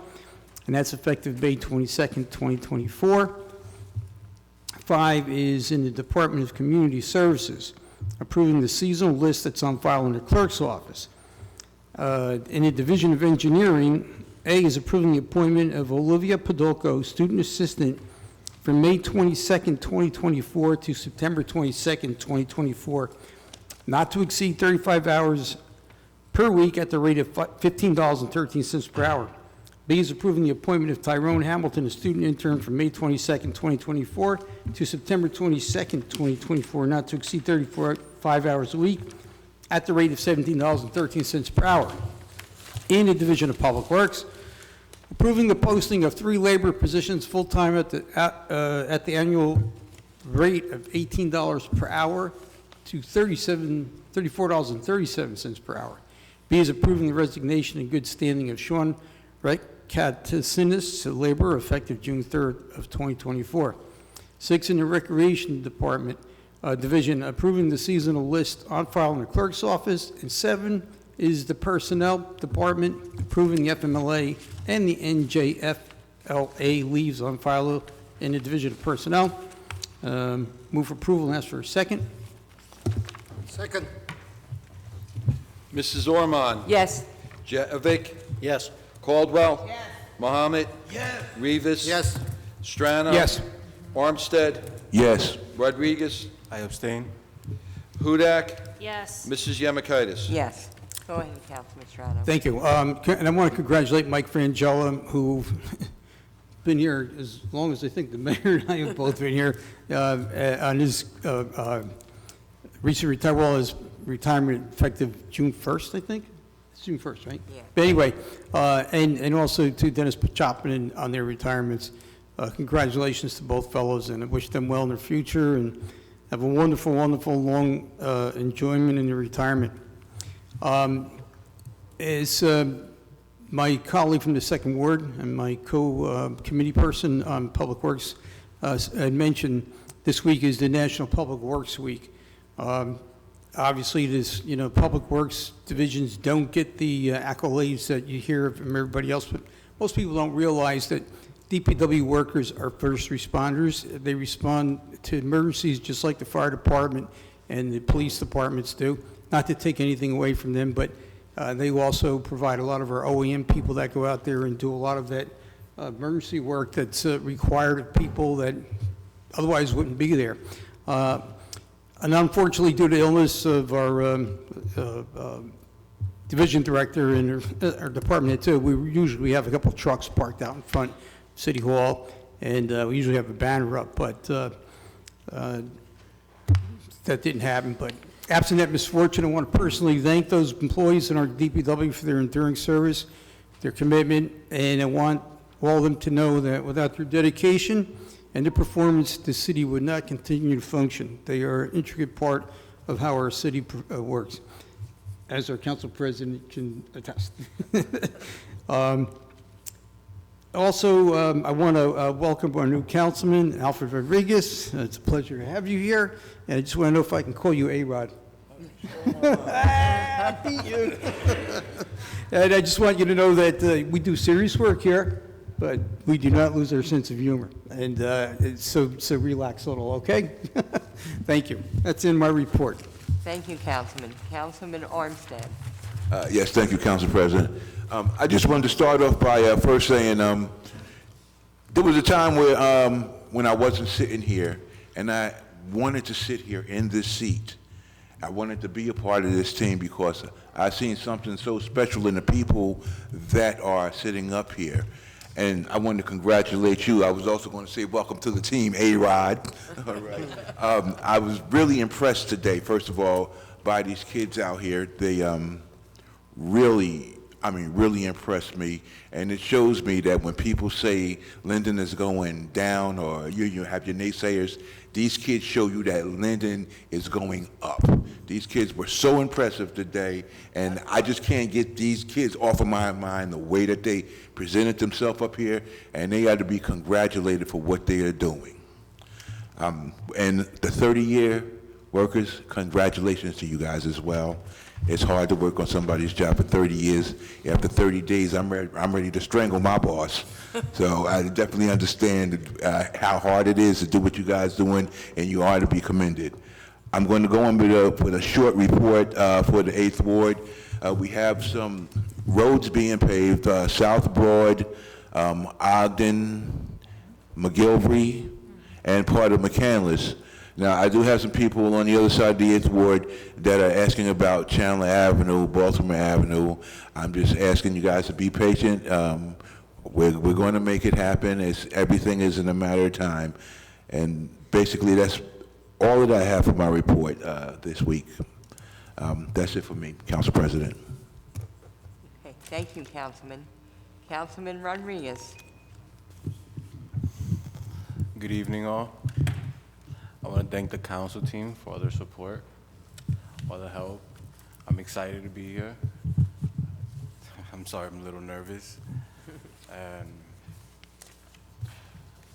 and that's effective May 22nd, 2024. 5 is in the Department of Community Services, approving the seasonal list that's on file in the clerk's office. In the Division of Engineering, A is approving the appointment of Olivia Podolko, student assistant, from May 22nd, 2024 to September 22nd, 2024, not to exceed 35 hours per week at the rate of $15.13 per hour. B is approving the appointment of Tyrone Hamilton, a student intern, from May 22nd, 2024 to September 22nd, 2024, not to exceed 35 hours a week at the rate of $17.13 per hour. In the Division of Public Works, approving the posting of 3 labor positions full-time at the annual rate of $18 per hour to $34.37 per hour. B is approving the resignation in good standing of Sean Rekatasinis to labor effective June 3rd of 2024. 6, in the Recreation Department Division, approving the seasonal list on file in the clerk's office. And 7 is the Personnel Department, approving the FMLA and the NJFLA leaves on file in the Division of Personnel. Move for approval and ask for a second. Second. Mrs. Ormond? Yes. Jevic? Yes. Caldwell? Yes. Mohammed? Yes. Rivas? Yes. Strano? Yes. Armstead? Yes. Rodriguez? I abstain. Hudak? Yes. Mrs. Yemakaitis? Yes. Go ahead, Councilman Strano. Thank you. And I want to congratulate Mike Frangella, who's been here as long as I think the mayor and I have both been here, on his recent his retirement effective June 1st, I think? It's June 1st, right? Yeah. But anyway, and also to Dennis Pachopin on their retirements. Congratulations to both fellows, and I wish them well in their future, and have a wonderful, wonderful, long enjoyment in their retirement. As my colleague from the Second Ward and my co-committee person on Public Works had mentioned, this week is the National Public Works Week. Obviously, this, Public Works divisions don't get the accolades that you hear from everybody else, but most people don't realize that DPW workers are first responders. They respond to emergencies just like the fire department and the police departments do. Not to take anything away from them, but they also provide a lot of our OEM people that go out there and do a lot of that emergency work that's required of people that otherwise wouldn't be there. And unfortunately, due to illness of our division director and our department head too, we usually have a couple trucks parked out in front of City Hall, and we usually have a banner up, but that didn't happen. But absent that misfortune, I want to personally thank those employees in our DPW for their enduring service, their commitment, and I want all of them to know that without their dedication and their performance, the city would not continue to function. They are an intricate part of how our city works, as our council president can attest. Also, I want to welcome our new councilman, Alfred Rodriguez. It's a pleasure to have you here, and I just want to know if I can call you A-Rod. I beat you. And I just want you to know that we do serious work here, but we do not lose our sense of humor. And so relax a little, okay? Thank you. That's in my report. Thank you, Councilman. Councilman Armstead. Yes, thank you, Council President. I just wanted to start off by first saying there was a time where when I wasn't sitting here, and I wanted to sit here in this seat. I wanted to be a part of this team because I've seen something so special in the people that are sitting up here. And I wanted to congratulate you. I was also going to say welcome to the team, A-Rod. All right. I was really impressed today, first of all, by these kids out here. They really really impressed me. And it shows me that when people say Linden is going down, or you have your naysayers, these kids show you that Linden is going up. These kids were so impressive today, and I just can't get these kids off of my mind, the way that they presented themselves up here, and they ought to be congratulated for what they are doing. And the 30-year workers, congratulations to you guys as well. It's hard to work on somebody's job for 30 years. After 30 days, I'm ready to strangle my boss. So I definitely understand how hard it is to do what you guys doing, and you are to be commended. I'm going to go on with a short report for the 8th Ward. We have some roads being paved, South Broad, Ogden, McGilvery, and part of McCandless. Now, I do have some people on the other side of the 8th Ward that are asking about Chandler Avenue, Baltimore Avenue. I'm just asking you guys to be patient. We're going to make it happen. Everything is in a matter of time. And basically, that's all that I have for my report this week. That's it for me, Council President. Okay, thank you, Councilman. Councilman Rodriguez. Good evening, all. I want to thank the council team for all their support, all the help. I'm excited to be here. I'm sorry, I'm a little nervous. And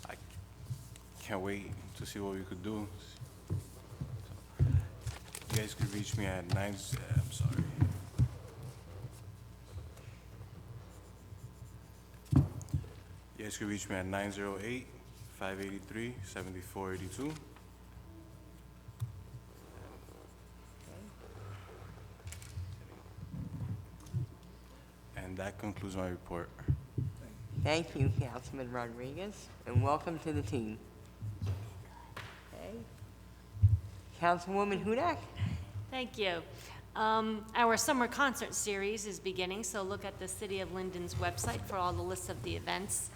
I can't wait to see what we could do. You guys could reach me at I'm sorry. You guys could reach me at 908-583-7482. And that concludes my report. Thank you, Councilman Rodriguez, and welcome to the team. Okay. Councilwoman Hudak? Thank you. Our summer concert series is beginning, so look at the City of Linden's website for all the lists of the events.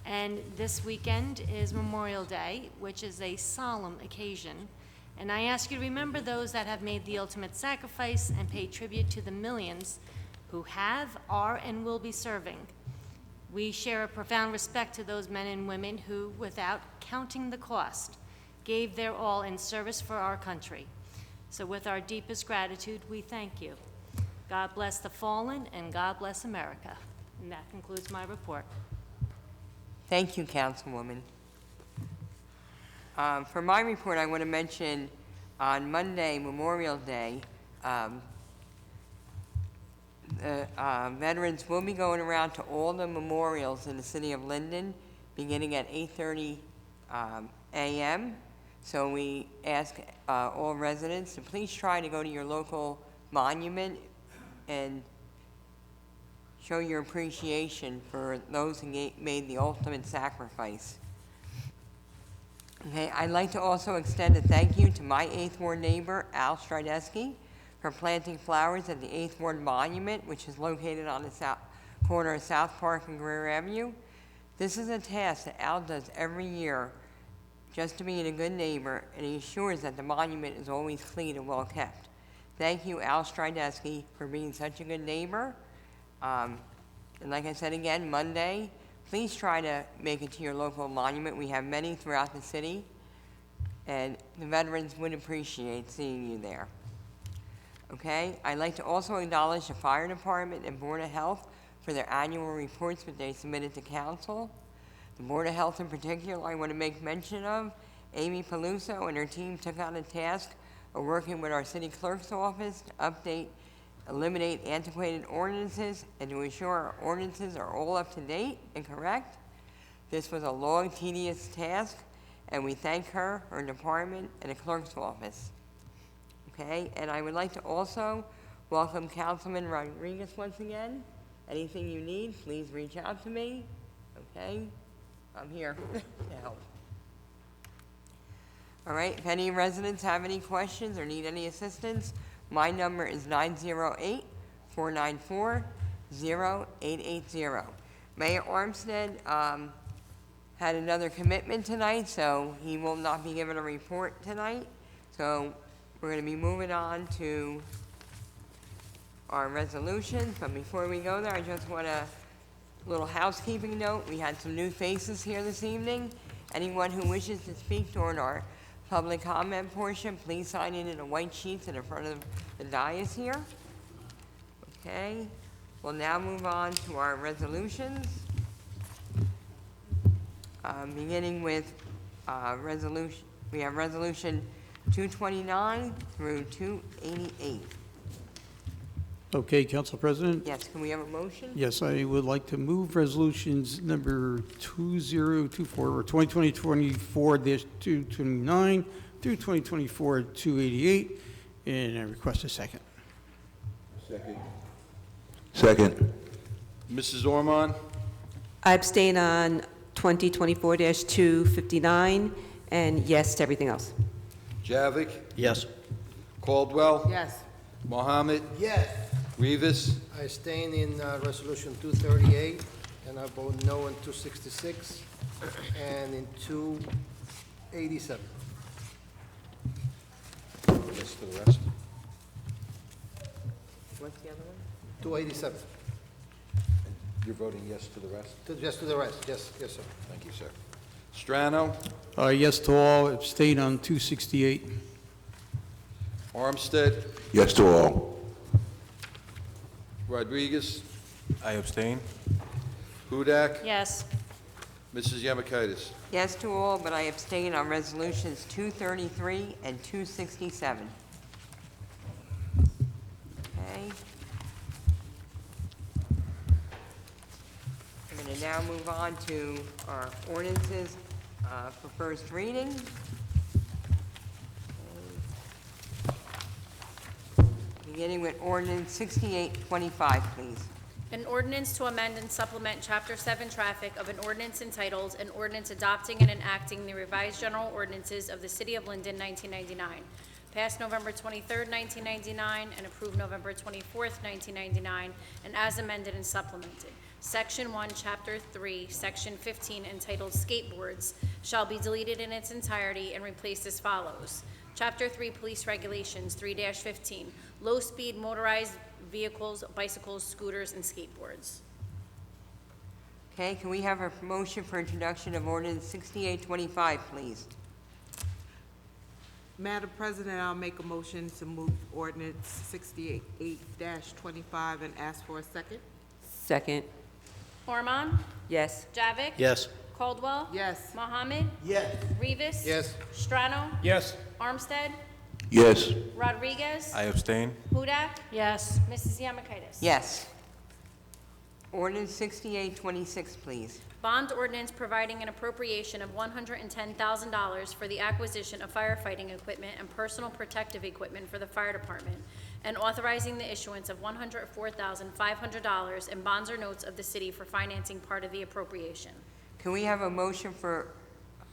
And this weekend is Memorial Day, which is a solemn occasion. And I ask you to remember those that have made the ultimate sacrifice and pay tribute to the millions who have, are, and will be serving. We share a profound respect to those men and women who, without counting the cost, gave their all in service for our country. So with our deepest gratitude, we thank you. God bless the fallen, and God bless America. And that concludes my report. Thank you, Councilwoman. For my report, I want to mention on Monday, Memorial Day, the veterans will be going around to all the memorials in the city of Linden, beginning at 8:30 a.m. So we ask all residents to please try to go to your local monument and show your appreciation for those who made the ultimate sacrifice. Okay, I'd like to also extend a thank you to my 8th Ward neighbor, Al Stridesky, for planting flowers at the 8th Ward Monument, which is located on the corner of South Park and Greer Avenue. This is a task that Al does every year just to be a good neighbor, and he assures that the monument is always clean and well kept. Thank you, Al Stridesky, for being such a good neighbor. And like I said again, Monday, please try to make it to your local monument. We have many throughout the city, and the veterans would appreciate seeing you there. Okay, I'd like to also acknowledge the Fire Department and Board of Health for their annual reports that they submitted to Council. The Board of Health in particular, I want to make mention of. Amy Peluso and her team took on a task of working with our city clerk's office to update, eliminate antiquated ordinances, and to ensure our ordinances are all up to date and correct. This was a long, tedious task, and we thank her, her department, and the clerk's office. Okay, and I would like to also welcome Councilman Rodriguez once again. Anything you need, please reach out to me. Okay, I'm here to help. All right, if any residents have any questions or need any assistance, my number is 908-494-0880. Mayor Armstead had another commitment tonight, so he will not be given a report tonight. So we're going to be moving on to our resolutions, but before we go there, I just want a little housekeeping note. We had some new faces here this evening. Anyone who wishes to speak during our public comment portion, please sign in a white sheet to the front of the dais here. Okay, we'll now move on to our resolutions. Beginning with we have resolution 229 through 288. Okay, Council President? Yes, can we have a motion? Yes, I would like to move resolutions number 2024, or 2024-229 through 2024-288, and I request a second. Second. Mrs. Ormond? I abstain on 2024-259, and yes to everything else. Javik? Yes. Caldwell? Yes. Mohammed? Yes. Rivas? I stand in Resolution 238, and I vote no in 266 and in 287. Yes to the rest. What's the other one? 287. You're voting yes to the rest? Just to the rest, yes, yes, sir. Thank you, sir. Strano? Yes to all, abstain on 268. Armstead? Yes to all. Rodriguez? I abstain. Hudak? Yes. Mrs. Yamakaitis? Yes to all, but I abstain on resolutions 233 and 267. Okay. I'm going to now move on to our ordinances for first reading. Okay. Beginning with ordinance 6825, please. An ordinance to amend and supplement Chapter 7 Traffic of an ordinance entitled, "An Ordinance Adopting and Enacting the Revised General Ordinances of the City of Linden, 1999." Passed November 23rd, 1999, and approved November 24th, 1999, and as amended and supplemented. Section 1, Chapter 3, Section 15, entitled Skateboards, shall be deleted in its entirety and replaced as follows. Chapter 3, Police Regulations, 3-15, low-speed motorized vehicles, bicycles, scooters, and skateboards. Okay, can we have a motion for introduction of ordinance 6825, please? Madam President, I'll make a motion to move ordinance 68-25 and ask for a second. Second. Ormond? Yes. Javik? Yes. Caldwell? Yes. Mohammed? Yes. Rivas? Yes. Strano? Yes. Armstead? Yes. Rodriguez? I abstain. Hudak? Yes. Mrs. Yamakaitis? Yes. Ordinance 6826, please. Bond ordinance providing an appropriation of $110,000 for the acquisition of firefighting equipment and personal protective equipment for the fire department, and authorizing the issuance of $104,500 in bonds or notes of the city for financing part of the appropriation. Can we have a motion for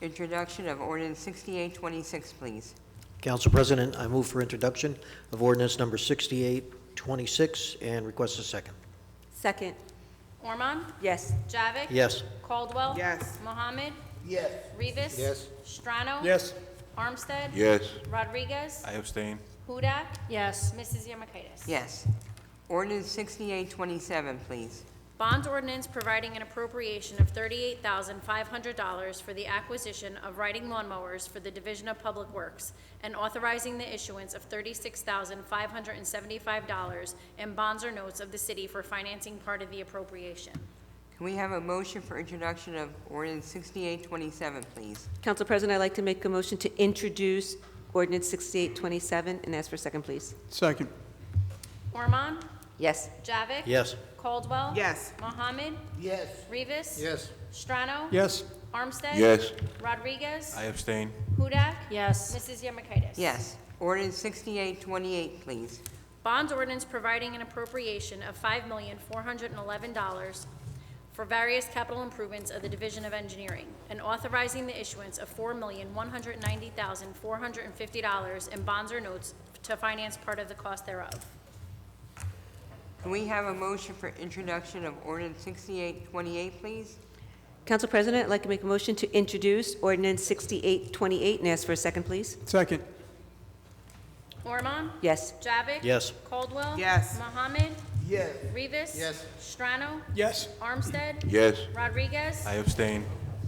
introduction of ordinance 6826, please? Council President, I move for introduction of ordinance number 6826 and request a second. Second. Ormond? Yes. Javik? Yes. Caldwell? Yes. Mohammed? Yes. Rivas? Yes. Strano? Yes. Armstead? Yes. Rodriguez? I abstain. Hudak? Yes. Mrs. Yamakaitis? Yes. Ordinance 6827, please. Bond ordinance providing an appropriation of $38,500 for the acquisition of riding lawnmowers for the Division of Public Works, and authorizing the issuance of $36,575 in bonds or notes of the city for financing part of the appropriation. Can we have a motion for introduction of ordinance 6827, please? Council President, I'd like to make a motion to introduce ordinance 6827 and ask for a second, please. Second. Ormond? Yes. Javik? Yes. Caldwell? Yes. Mohammed? Yes. Rivas? Yes. Strano? Yes. Armstead? Yes. Rodriguez? I abstain. Hudak? Yes. Mrs. Yamakaitis? Yes. Ordinance 6828, please. Bond ordinance providing an appropriation of $5,411 for various capital improvements of the Division of Engineering, and authorizing the issuance of $4,190,450 in bonds or notes to finance part of the cost thereof. Can we have a motion for introduction of ordinance 6828, please? Council President, I'd like to make a motion to introduce ordinance 6828 and ask for a second, please. Second. Ormond? Yes. Javik? Yes. Caldwell? Yes. Mohammed? Yes. Rivas? Yes. Strano? Yes. Armstead? Yes. Rodriguez? I abstain.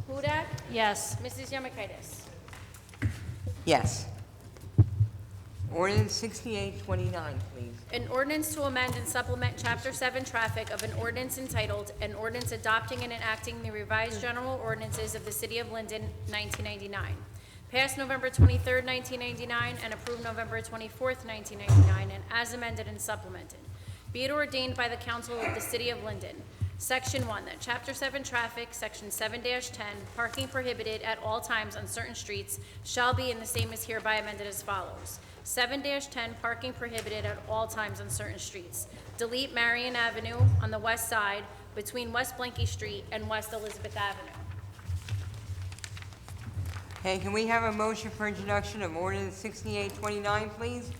Hudak? Yes. Mrs. Yemakaitis? Yes. Ordinance 6829, please. An ordinance to amend and supplement Chapter 7 Traffic of an ordinance entitled, An Ordinance Adopting and Enacting the Revised General Ordinances of the City of Linden, 1999. Passed November 23rd, 1999, and approved November 24th, 1999, and as amended and supplemented. Be it ordained by the Council of the City of Linden, Section 1, that Chapter 7 Traffic, Section 7-10, parking prohibited at all times on certain streets shall be, and the same is hereby amended as follows. 7-10, parking prohibited at all times on certain streets. Delete Marion Avenue on the west side between West Blanky Street and West Elizabeth Avenue. Okay, can we have a motion for introduction of ordinance 6829, please?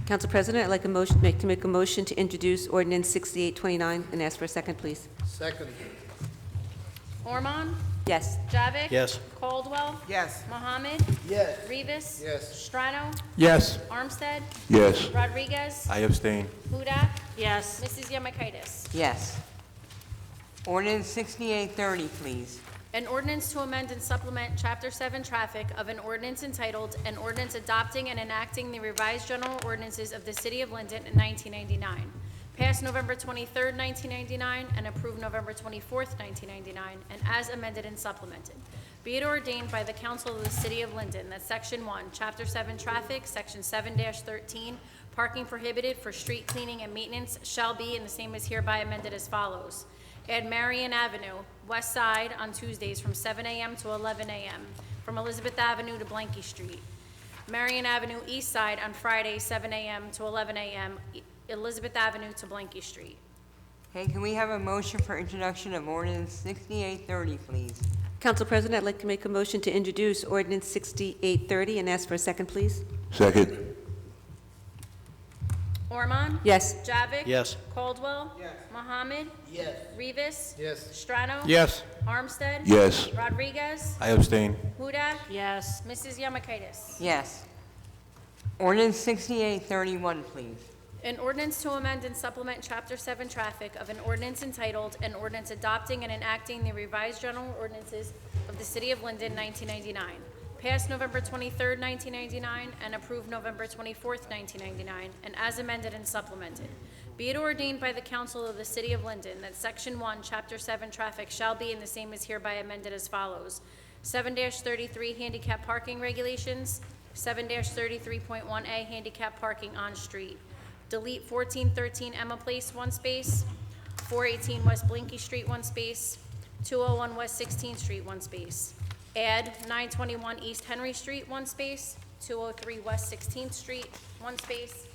Council President, I'd like to make a motion to introduce ordinance 6829 and ask for a second, please. Second. Ormond? Yes. Javik? Yes. Caldwell? Yes. Mohammed? Yes. Rivas? Yes. Strano? Yes. Armstead? Yes. Rodriguez? I abstain. Hudak? Yes. Mrs. Yemakaitis? Yes. Ordinance 6830, please. An ordinance to amend and supplement Chapter 7 Traffic of an ordinance entitled, An Ordinance Adopting and Enacting the Revised General Ordinances of the City of Linden in 1999. Passed November 23rd, 1999, and approved November 24th, 1999, and as amended and supplemented. Be it ordained by the Council of the City of Linden that Section 1, Chapter 7 Traffic, Section 7-13, parking prohibited for street cleaning and maintenance shall be, and the same is hereby amended as follows. Add Marion Avenue, west side, on Tuesdays from 7 a.m. to 11 a.m., from Elizabeth Avenue to Blanky Street. Marion Avenue, east side, on Fridays, 7 a.m. to 11 a.m., Elizabeth Avenue to Blanky Street. Okay, can we have a motion for introduction of ordinance 6830, please? Council President, I'd like to make a motion to introduce ordinance 6830 and ask for a second, please. Second. Ormond? Yes. Javik? Yes. Caldwell? Yes. Mohammed? Yes. Rivas? Yes. Strano? Yes. Armstead? Yes. Rodriguez? I abstain. Hudak? Yes. Mrs. Yemakaitis? Yes. Ordinance 6831, please. An ordinance to amend and supplement Chapter 7 Traffic of an ordinance entitled, An Ordinance Adopting and Enacting the Revised General Ordinances of the City of Linden, 1999. Passed November 23rd, 1999, and approved November 24th, 1999, and as amended and supplemented. Be it ordained by the Council of the City of Linden that Section 1, Chapter 7 Traffic shall be, and the same is hereby amended as follows. 7-33 handicap parking regulations, 7-33.1A handicap parking on street. Delete 1413 Emma Place, 1 space, 418 West Blinky Street, 1 space, 201 West 16th Street, 1 space. Add 921 East Henry Street, 1 space, 203 West 16th Street, 1 space,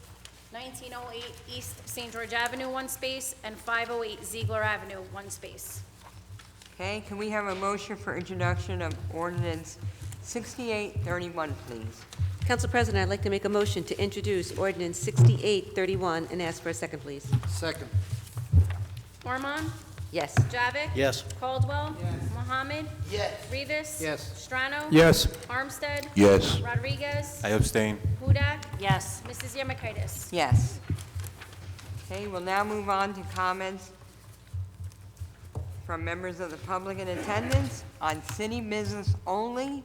1908 East St. George Avenue, 1 space, and 508 Ziegler Avenue, 1 space. Okay, can we have a motion for introduction of ordinance 6831, please? Council President, I'd like to make a motion to introduce ordinance 6831 and ask for a second, please. Second. Ormond? Yes. Javik? Yes. Caldwell? Mohammed? Yes. Rivas? Yes. Strano? Yes. Armstead? Yes. Rodriguez? I abstain. Hudak? Yes. Mrs. Yemakaitis? Yes. Okay, we'll now move on to comments from members of the public in attendance on city business only.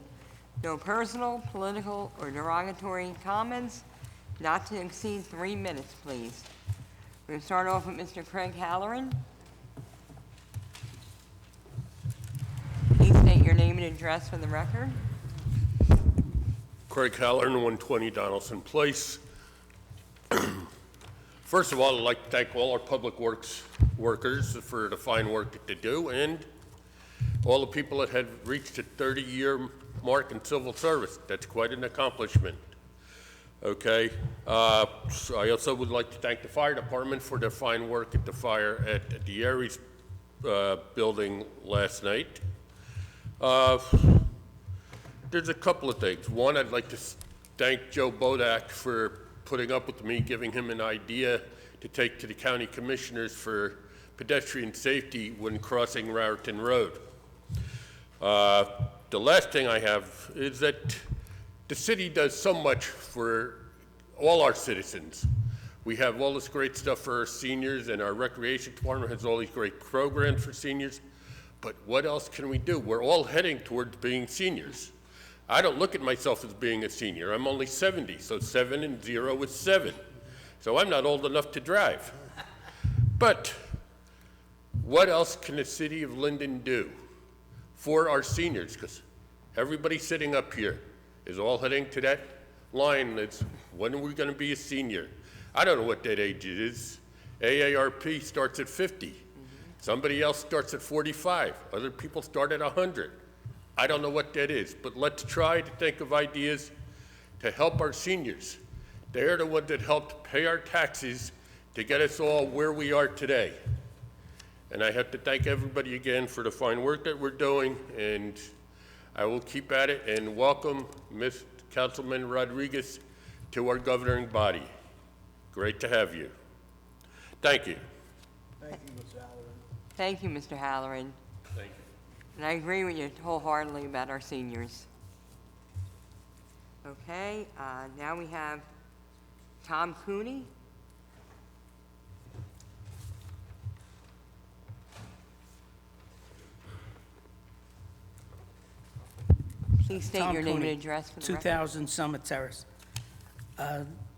No personal, political, or derogatory comments, not to exceed 3 minutes, please. We'll start off with Mr. Craig Halloran. Please state your name and address for the record. Craig Halloran, 120 Donaldson Place. First of all, I'd like to thank all our public works workers for the fine work that they do, and all the people that have reached a 30-year mark in civil service. That's quite an accomplishment. Okay. So I also would like to thank the fire department for their fine work at the fire at the Aries building last night. There's a couple of things. One, I'd like to thank Joe Bodak for putting up with me, giving him an idea to take to the county commissioners for pedestrian safety when crossing Raritan Road. The last thing I have is that the city does so much for all our citizens. We have all this great stuff for our seniors, and our recreation department has all these great programs for seniors. But what else can we do? We're all heading towards being seniors. I don't look at myself as being a senior. I'm only 70, so 7 and 0 is 7. So I'm not old enough to drive. But what else can the city of Linden do for our seniors? Because everybody sitting up here is all heading to that line that's, when are we going to be a senior? I don't know what that age is. AARP starts at 50. Somebody else starts at 45. Other people start at 100. I don't know what that is, but let's try to think of ideas to help our seniors. They're the ones that helped pay our taxes to get us all where we are today. And I have to thank everybody again for the fine work that we're doing, and I will keep at it and welcome Ms. Councilman Rodriguez to our governing body. Great to have you. Thank you. Thank you, Mr. Halloran. Thank you, Mr. Halloran. Thank you. And I agree with you wholeheartedly about our seniors. Okay, now we have Tom Cooney. Please state Tom your name and Cooney, address for the record. 2000 Summit Terrace.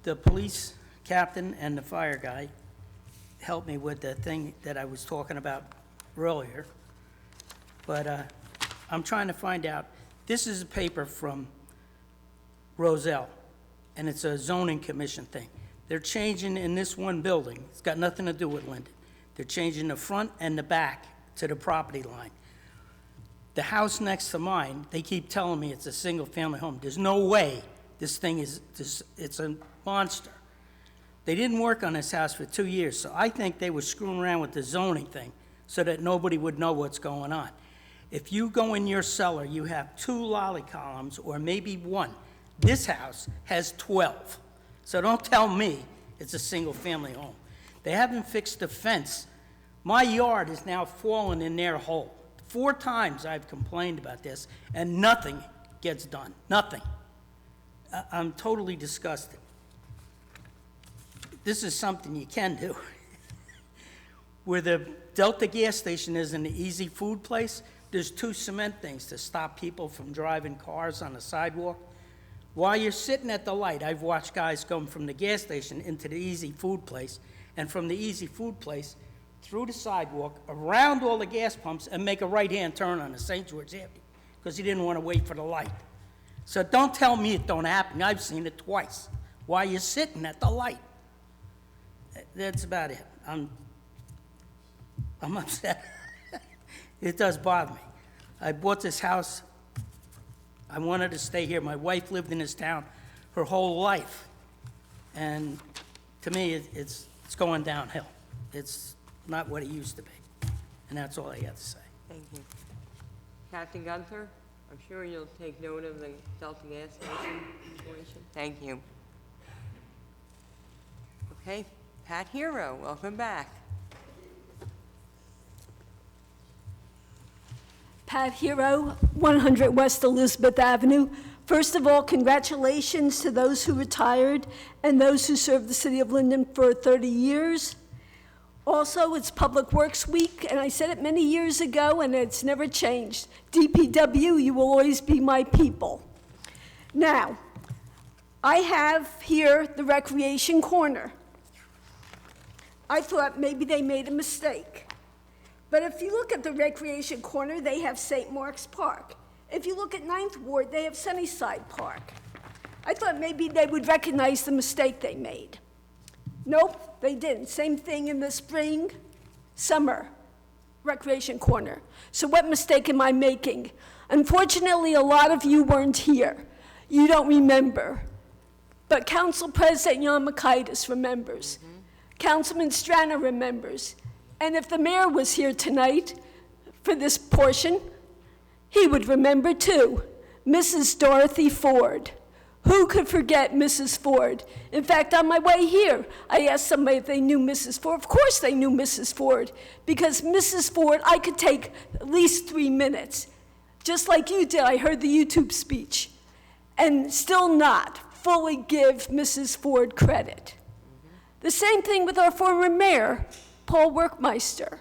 The police captain and the fire guy helped me with the thing that I was talking about earlier. But I'm trying to find out, this is a paper from Roselle, and it's a zoning commission thing. They're changing in this one building, it's got nothing to do with Linden. They're changing the front and the back to the property line. The house next to mine, they keep telling me it's a single-family home. There's no way this thing is, it's a monster. They didn't work on this house for 2 years, so I think they were screwing around with the zoning thing so that nobody would know what's going on. If you go in your cellar, you have 2 lolly columns, or maybe 1. This house has 12. So don't tell me it's a single-family home. They haven't fixed the fence. My yard is now falling in their hole. 4 times I've complained about this, and nothing gets done. Nothing. I'm totally disgusted. This is something you can do. Where the Delta gas station is in the Easy Food place, there's 2 cement things to stop people from driving cars on the sidewalk. While you're sitting at the light, I've watched guys come from the gas station into the Easy Food place, and from the Easy Food place through the sidewalk, around all the gas pumps, and make a right-hand turn on the St. George Avenue, because he didn't want to wait for the light. So don't tell me it don't happen. I've seen it twice while you're sitting at the light. That's about it. I'm upset. It does bother me. I bought this house. I wanted to stay here. My wife lived in this town her whole life. And to me, it's going downhill. It's not what it used to be. And that's all I have to say. Thank you. Captain Gunther, I'm sure you'll take note of the Delta gas station situation. Thank you. Okay, Pat Hero, welcome back. Pat Hero, 100 West Elizabeth Avenue. First of all, congratulations to those who retired and those who served the city of Linden for 30 years. Also, it's Public Works Week, and I said it many years ago, and it's never changed. DPW, you will always be my people. Now, I have here the Recreation Corner. I thought maybe they made a mistake. But if you look at the Recreation Corner, they have St. Mark's Park. If you look at 9th Ward, they have Sunnyside Park. I thought maybe they would recognize the mistake they made. Nope, they didn't. Same thing in the spring, summer, Recreation Corner. So what mistake am I making? Unfortunately, a lot of you weren't here. You don't remember. But Council President Yamakaitis remembers. Councilman Strana remembers. And if the mayor was here tonight for this portion, he would remember too. Mrs. Dorothy Ford. Who could forget Mrs. Ford? In fact, on my way here, I asked somebody if they knew Mrs. Ford. Of course they knew Mrs. Ford, because Mrs. Ford, I could take at least 3 minutes. Just like you did, I heard the YouTube speech. And still not. fully give Mrs. Ford credit. The same thing with our former mayor, Paul Workmeister.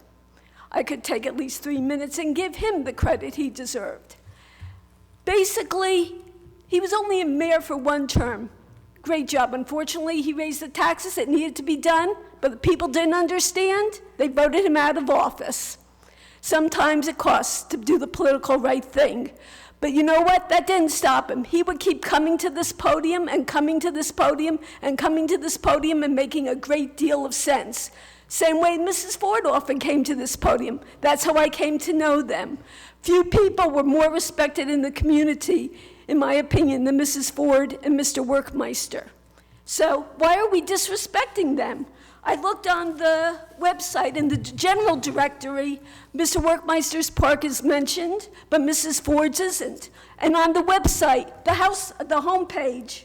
I could take at least 3 minutes and give him the credit he deserved. Basically, he was only a mayor for 1 term. Great job. Unfortunately, he raised the taxes that needed to be done, but the people didn't understand. They voted him out of office. Sometimes it costs to do the political right thing. But you know what? That didn't stop him. He would keep coming to this podium and coming to this podium and coming to this podium and making a great deal of sense. Same way Mrs. Ford often came to this podium. That's how I came to know them. Few people were more respected in the community, in my opinion, than Mrs. Ford and Mr. Workmeister. So why are we disrespecting them? I looked on the website in the general directory. Mr. Workmeister's park is mentioned, but Mrs. Ford's isn't. And on the website, the homepage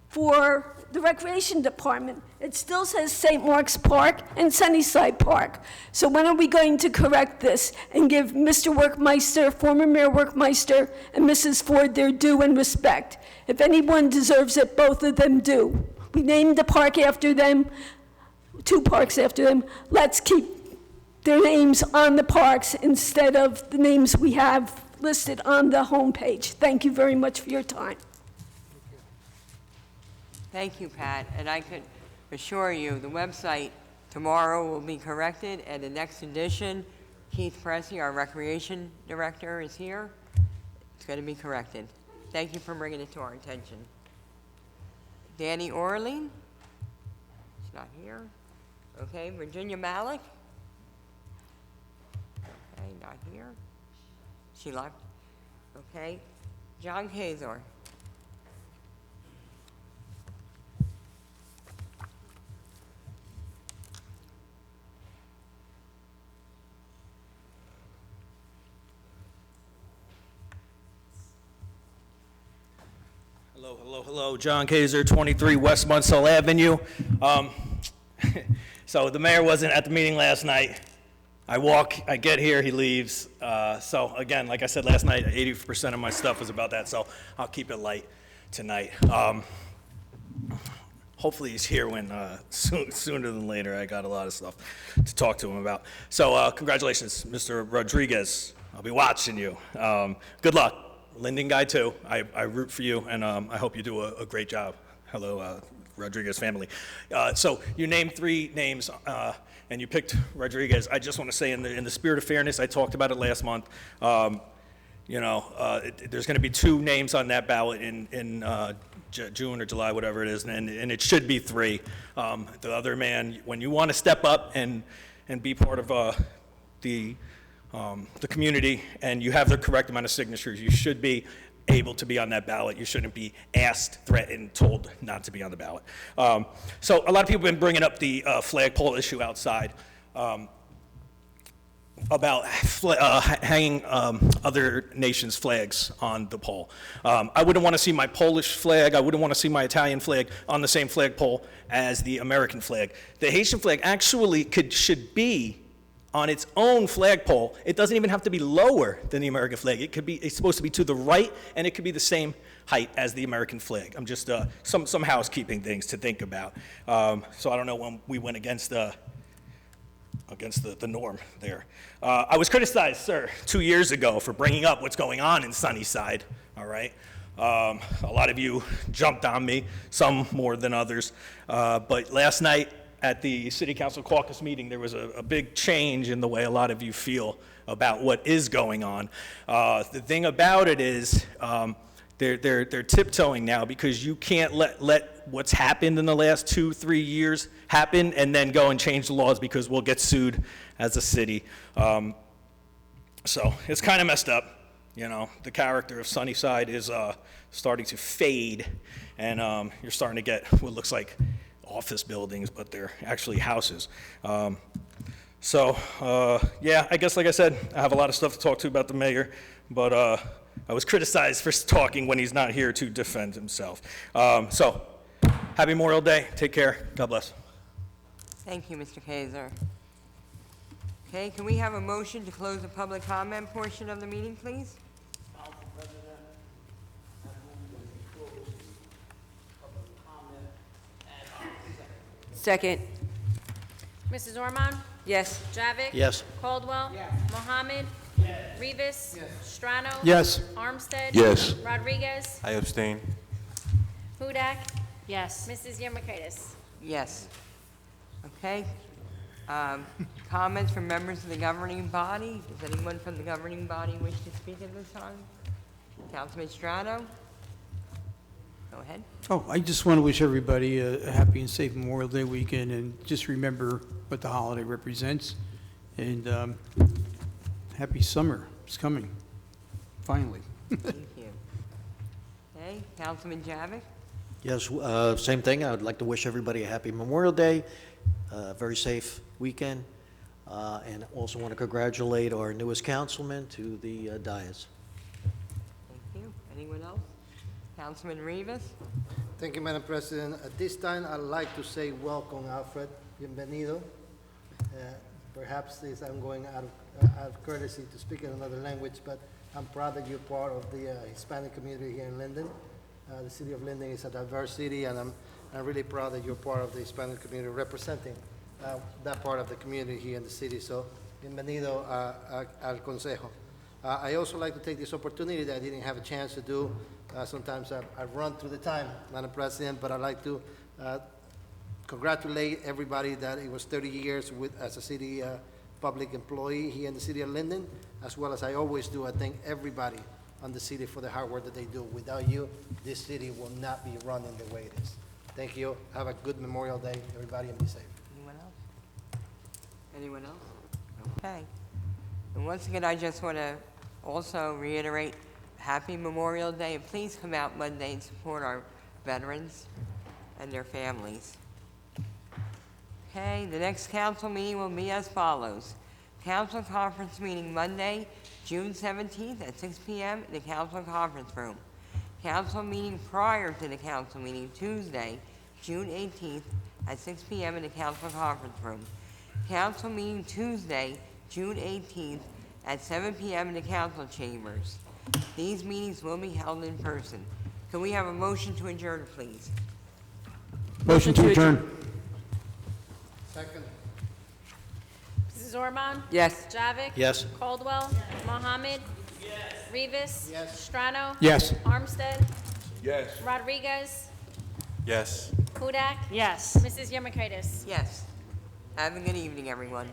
for the recreation department, it still says St. Mark's Park and Sunnyside Park. So when are we going to correct this and give Mr. Workmeister, former Mayor Workmeister, and Mrs. Ford their due and respect? If anyone deserves it, both of them do. We named the park after them, 2 parks after them. Let's keep their names on the parks instead of the names we have listed on the homepage. Thank you very much for your time. Thank you, Pat. And I could assure you, the website tomorrow will be corrected, and the next edition, Keith Pressey, our Recreation Director, is here. It's going to be corrected. Thank you for bringing it to our attention. Danny Orlean? She's not here. Okay, Virginia Malik? Okay, not here. She left. Okay, John Kazor. Hello. John Kaiser, 23 West Munsell Avenue. So the mayor wasn't at the meeting last night. I get here, he leaves. So again, like I said last night, 80% of my stuff was about that, so I'll keep it light tonight. Hopefully he's here when sooner than later. I got a lot of stuff to talk to him about. So congratulations, Mr. Rodriguez. I'll be watching you. Good luck. Linden guy too. I root for you, and I hope you do a great job. Hello, Rodriguez family. So you named 3 names, and you picked Rodriguez. I just want to say, in the spirit of fairness, I talked about it last month. There's going to be 2 names on that ballot in June or July, whatever it is, and it should be 3. The other man, when you want to step up and be part of the community, and you have the correct amount of signatures, you should be able to be on that ballot. You shouldn't be asked, threatened, told not to be on the ballot. So a lot of people have been bringing up the flagpole issue outside about hanging other nations' flags on the pole. I wouldn't want to see my Polish flag, I wouldn't want to see my Italian flag on the same flagpole as the American flag. The Haitian flag actually should be on its own flagpole. It doesn't even have to be lower than the American flag. It's supposed to be to the right, and it could be the same height as the American flag. I'm just some housekeeping things to think about. So I don't know when we went against the norm there. I was criticized, sir, 2 years ago for bringing up what's going on in Sunnyside, all right? A lot of you jumped on me, some more than others. But last night, at the City Council caucus meeting, there was a big change in the way a lot of you feel about what is going on. The thing about it is they're tiptoeing now, because you can't let what's happened in the last 2-3 years happen and then go and change the laws, because we'll get sued as a city. So it's kind of messed up. You know, the character of Sunnyside is starting to fade, and you're starting to get what looks like office buildings, but they're actually houses. Yeah, I guess, like I said, I have a lot of stuff to talk to about the mayor, but I was criticized for talking when he's not here to defend himself. So, happy Memorial Day. Take care. God bless. Thank you, Mr. Kaiser. Okay, can we have a motion to close the public comment portion of the meeting, please? Second. Mrs. Ormond? Yes. Javik? Yes. Caldwell? Mohammed? Rivas? Strano? Yes. Armstead? Yes. Rodriguez? I abstain. Hudak? Yes. Mrs. Yermakaitis? Yes. Okay. Comments from members of the governing body? Does anyone from the governing body wish to speak at this time? Councilman Strano? Go ahead. Oh, I just want to wish everybody a happy and safe Memorial Day weekend, and just remember what the holiday represents. And happy summer. It's coming, finally. Thank you. Okay, Councilman Javik? Yes, same thing. I would like to wish everybody a happy Memorial Day, very safe weekend, and also want to congratulate our newest councilman to the dais. Thank you. Anyone else? Councilman Rivas? Thank you, Madam President. At this time, I'd like to say welcome, Alfred. Bienvenido. Perhaps I'm going out of courtesy to speak in another language, but I'm proud that you're part of the Hispanic community here in Linden. The city of Linden is a diverse city, and I'm really proud that you're part of the Hispanic community, representing that part of the community here in the city. So, bienvenido al Consejo. I also like to take this opportunity that I didn't have a chance to do. Sometimes I run through the time, Madam President, but I'd like to congratulate everybody that it was 30 years as a city public employee here in the city of Linden, as well as I always do. I thank everybody on the city for the hard work that they do. Without you, this city will not be running the way it is. Thank you. Have a good Memorial Day, everybody, and be safe. Anyone else? Anyone else? Okay. And once again, I just want to also reiterate, happy Memorial Day, and please come out Monday and support our veterans and their families. Okay, the next council meeting will be as follows. Council conference meeting Monday, June 17th at 6 p.m. in the council conference room. Council meeting prior to the council meeting Tuesday, June 18th at 6 p.m. in the council conference room. Council meeting Tuesday, June 18th at 7 p.m. in the council chambers. These meetings will be held in person. Can we have a motion to adjourn, please? Motion to adjourn. Second. Mrs. Ormond? Yes. Javik? Yes. Caldwell? Mohammed? Rivas? Yes. Strano? Yes. Armstead? Yes. Rodriguez? Yes. Hudak? Yes. Mrs. Yermakaitis? Yes. Have a good evening, everyone.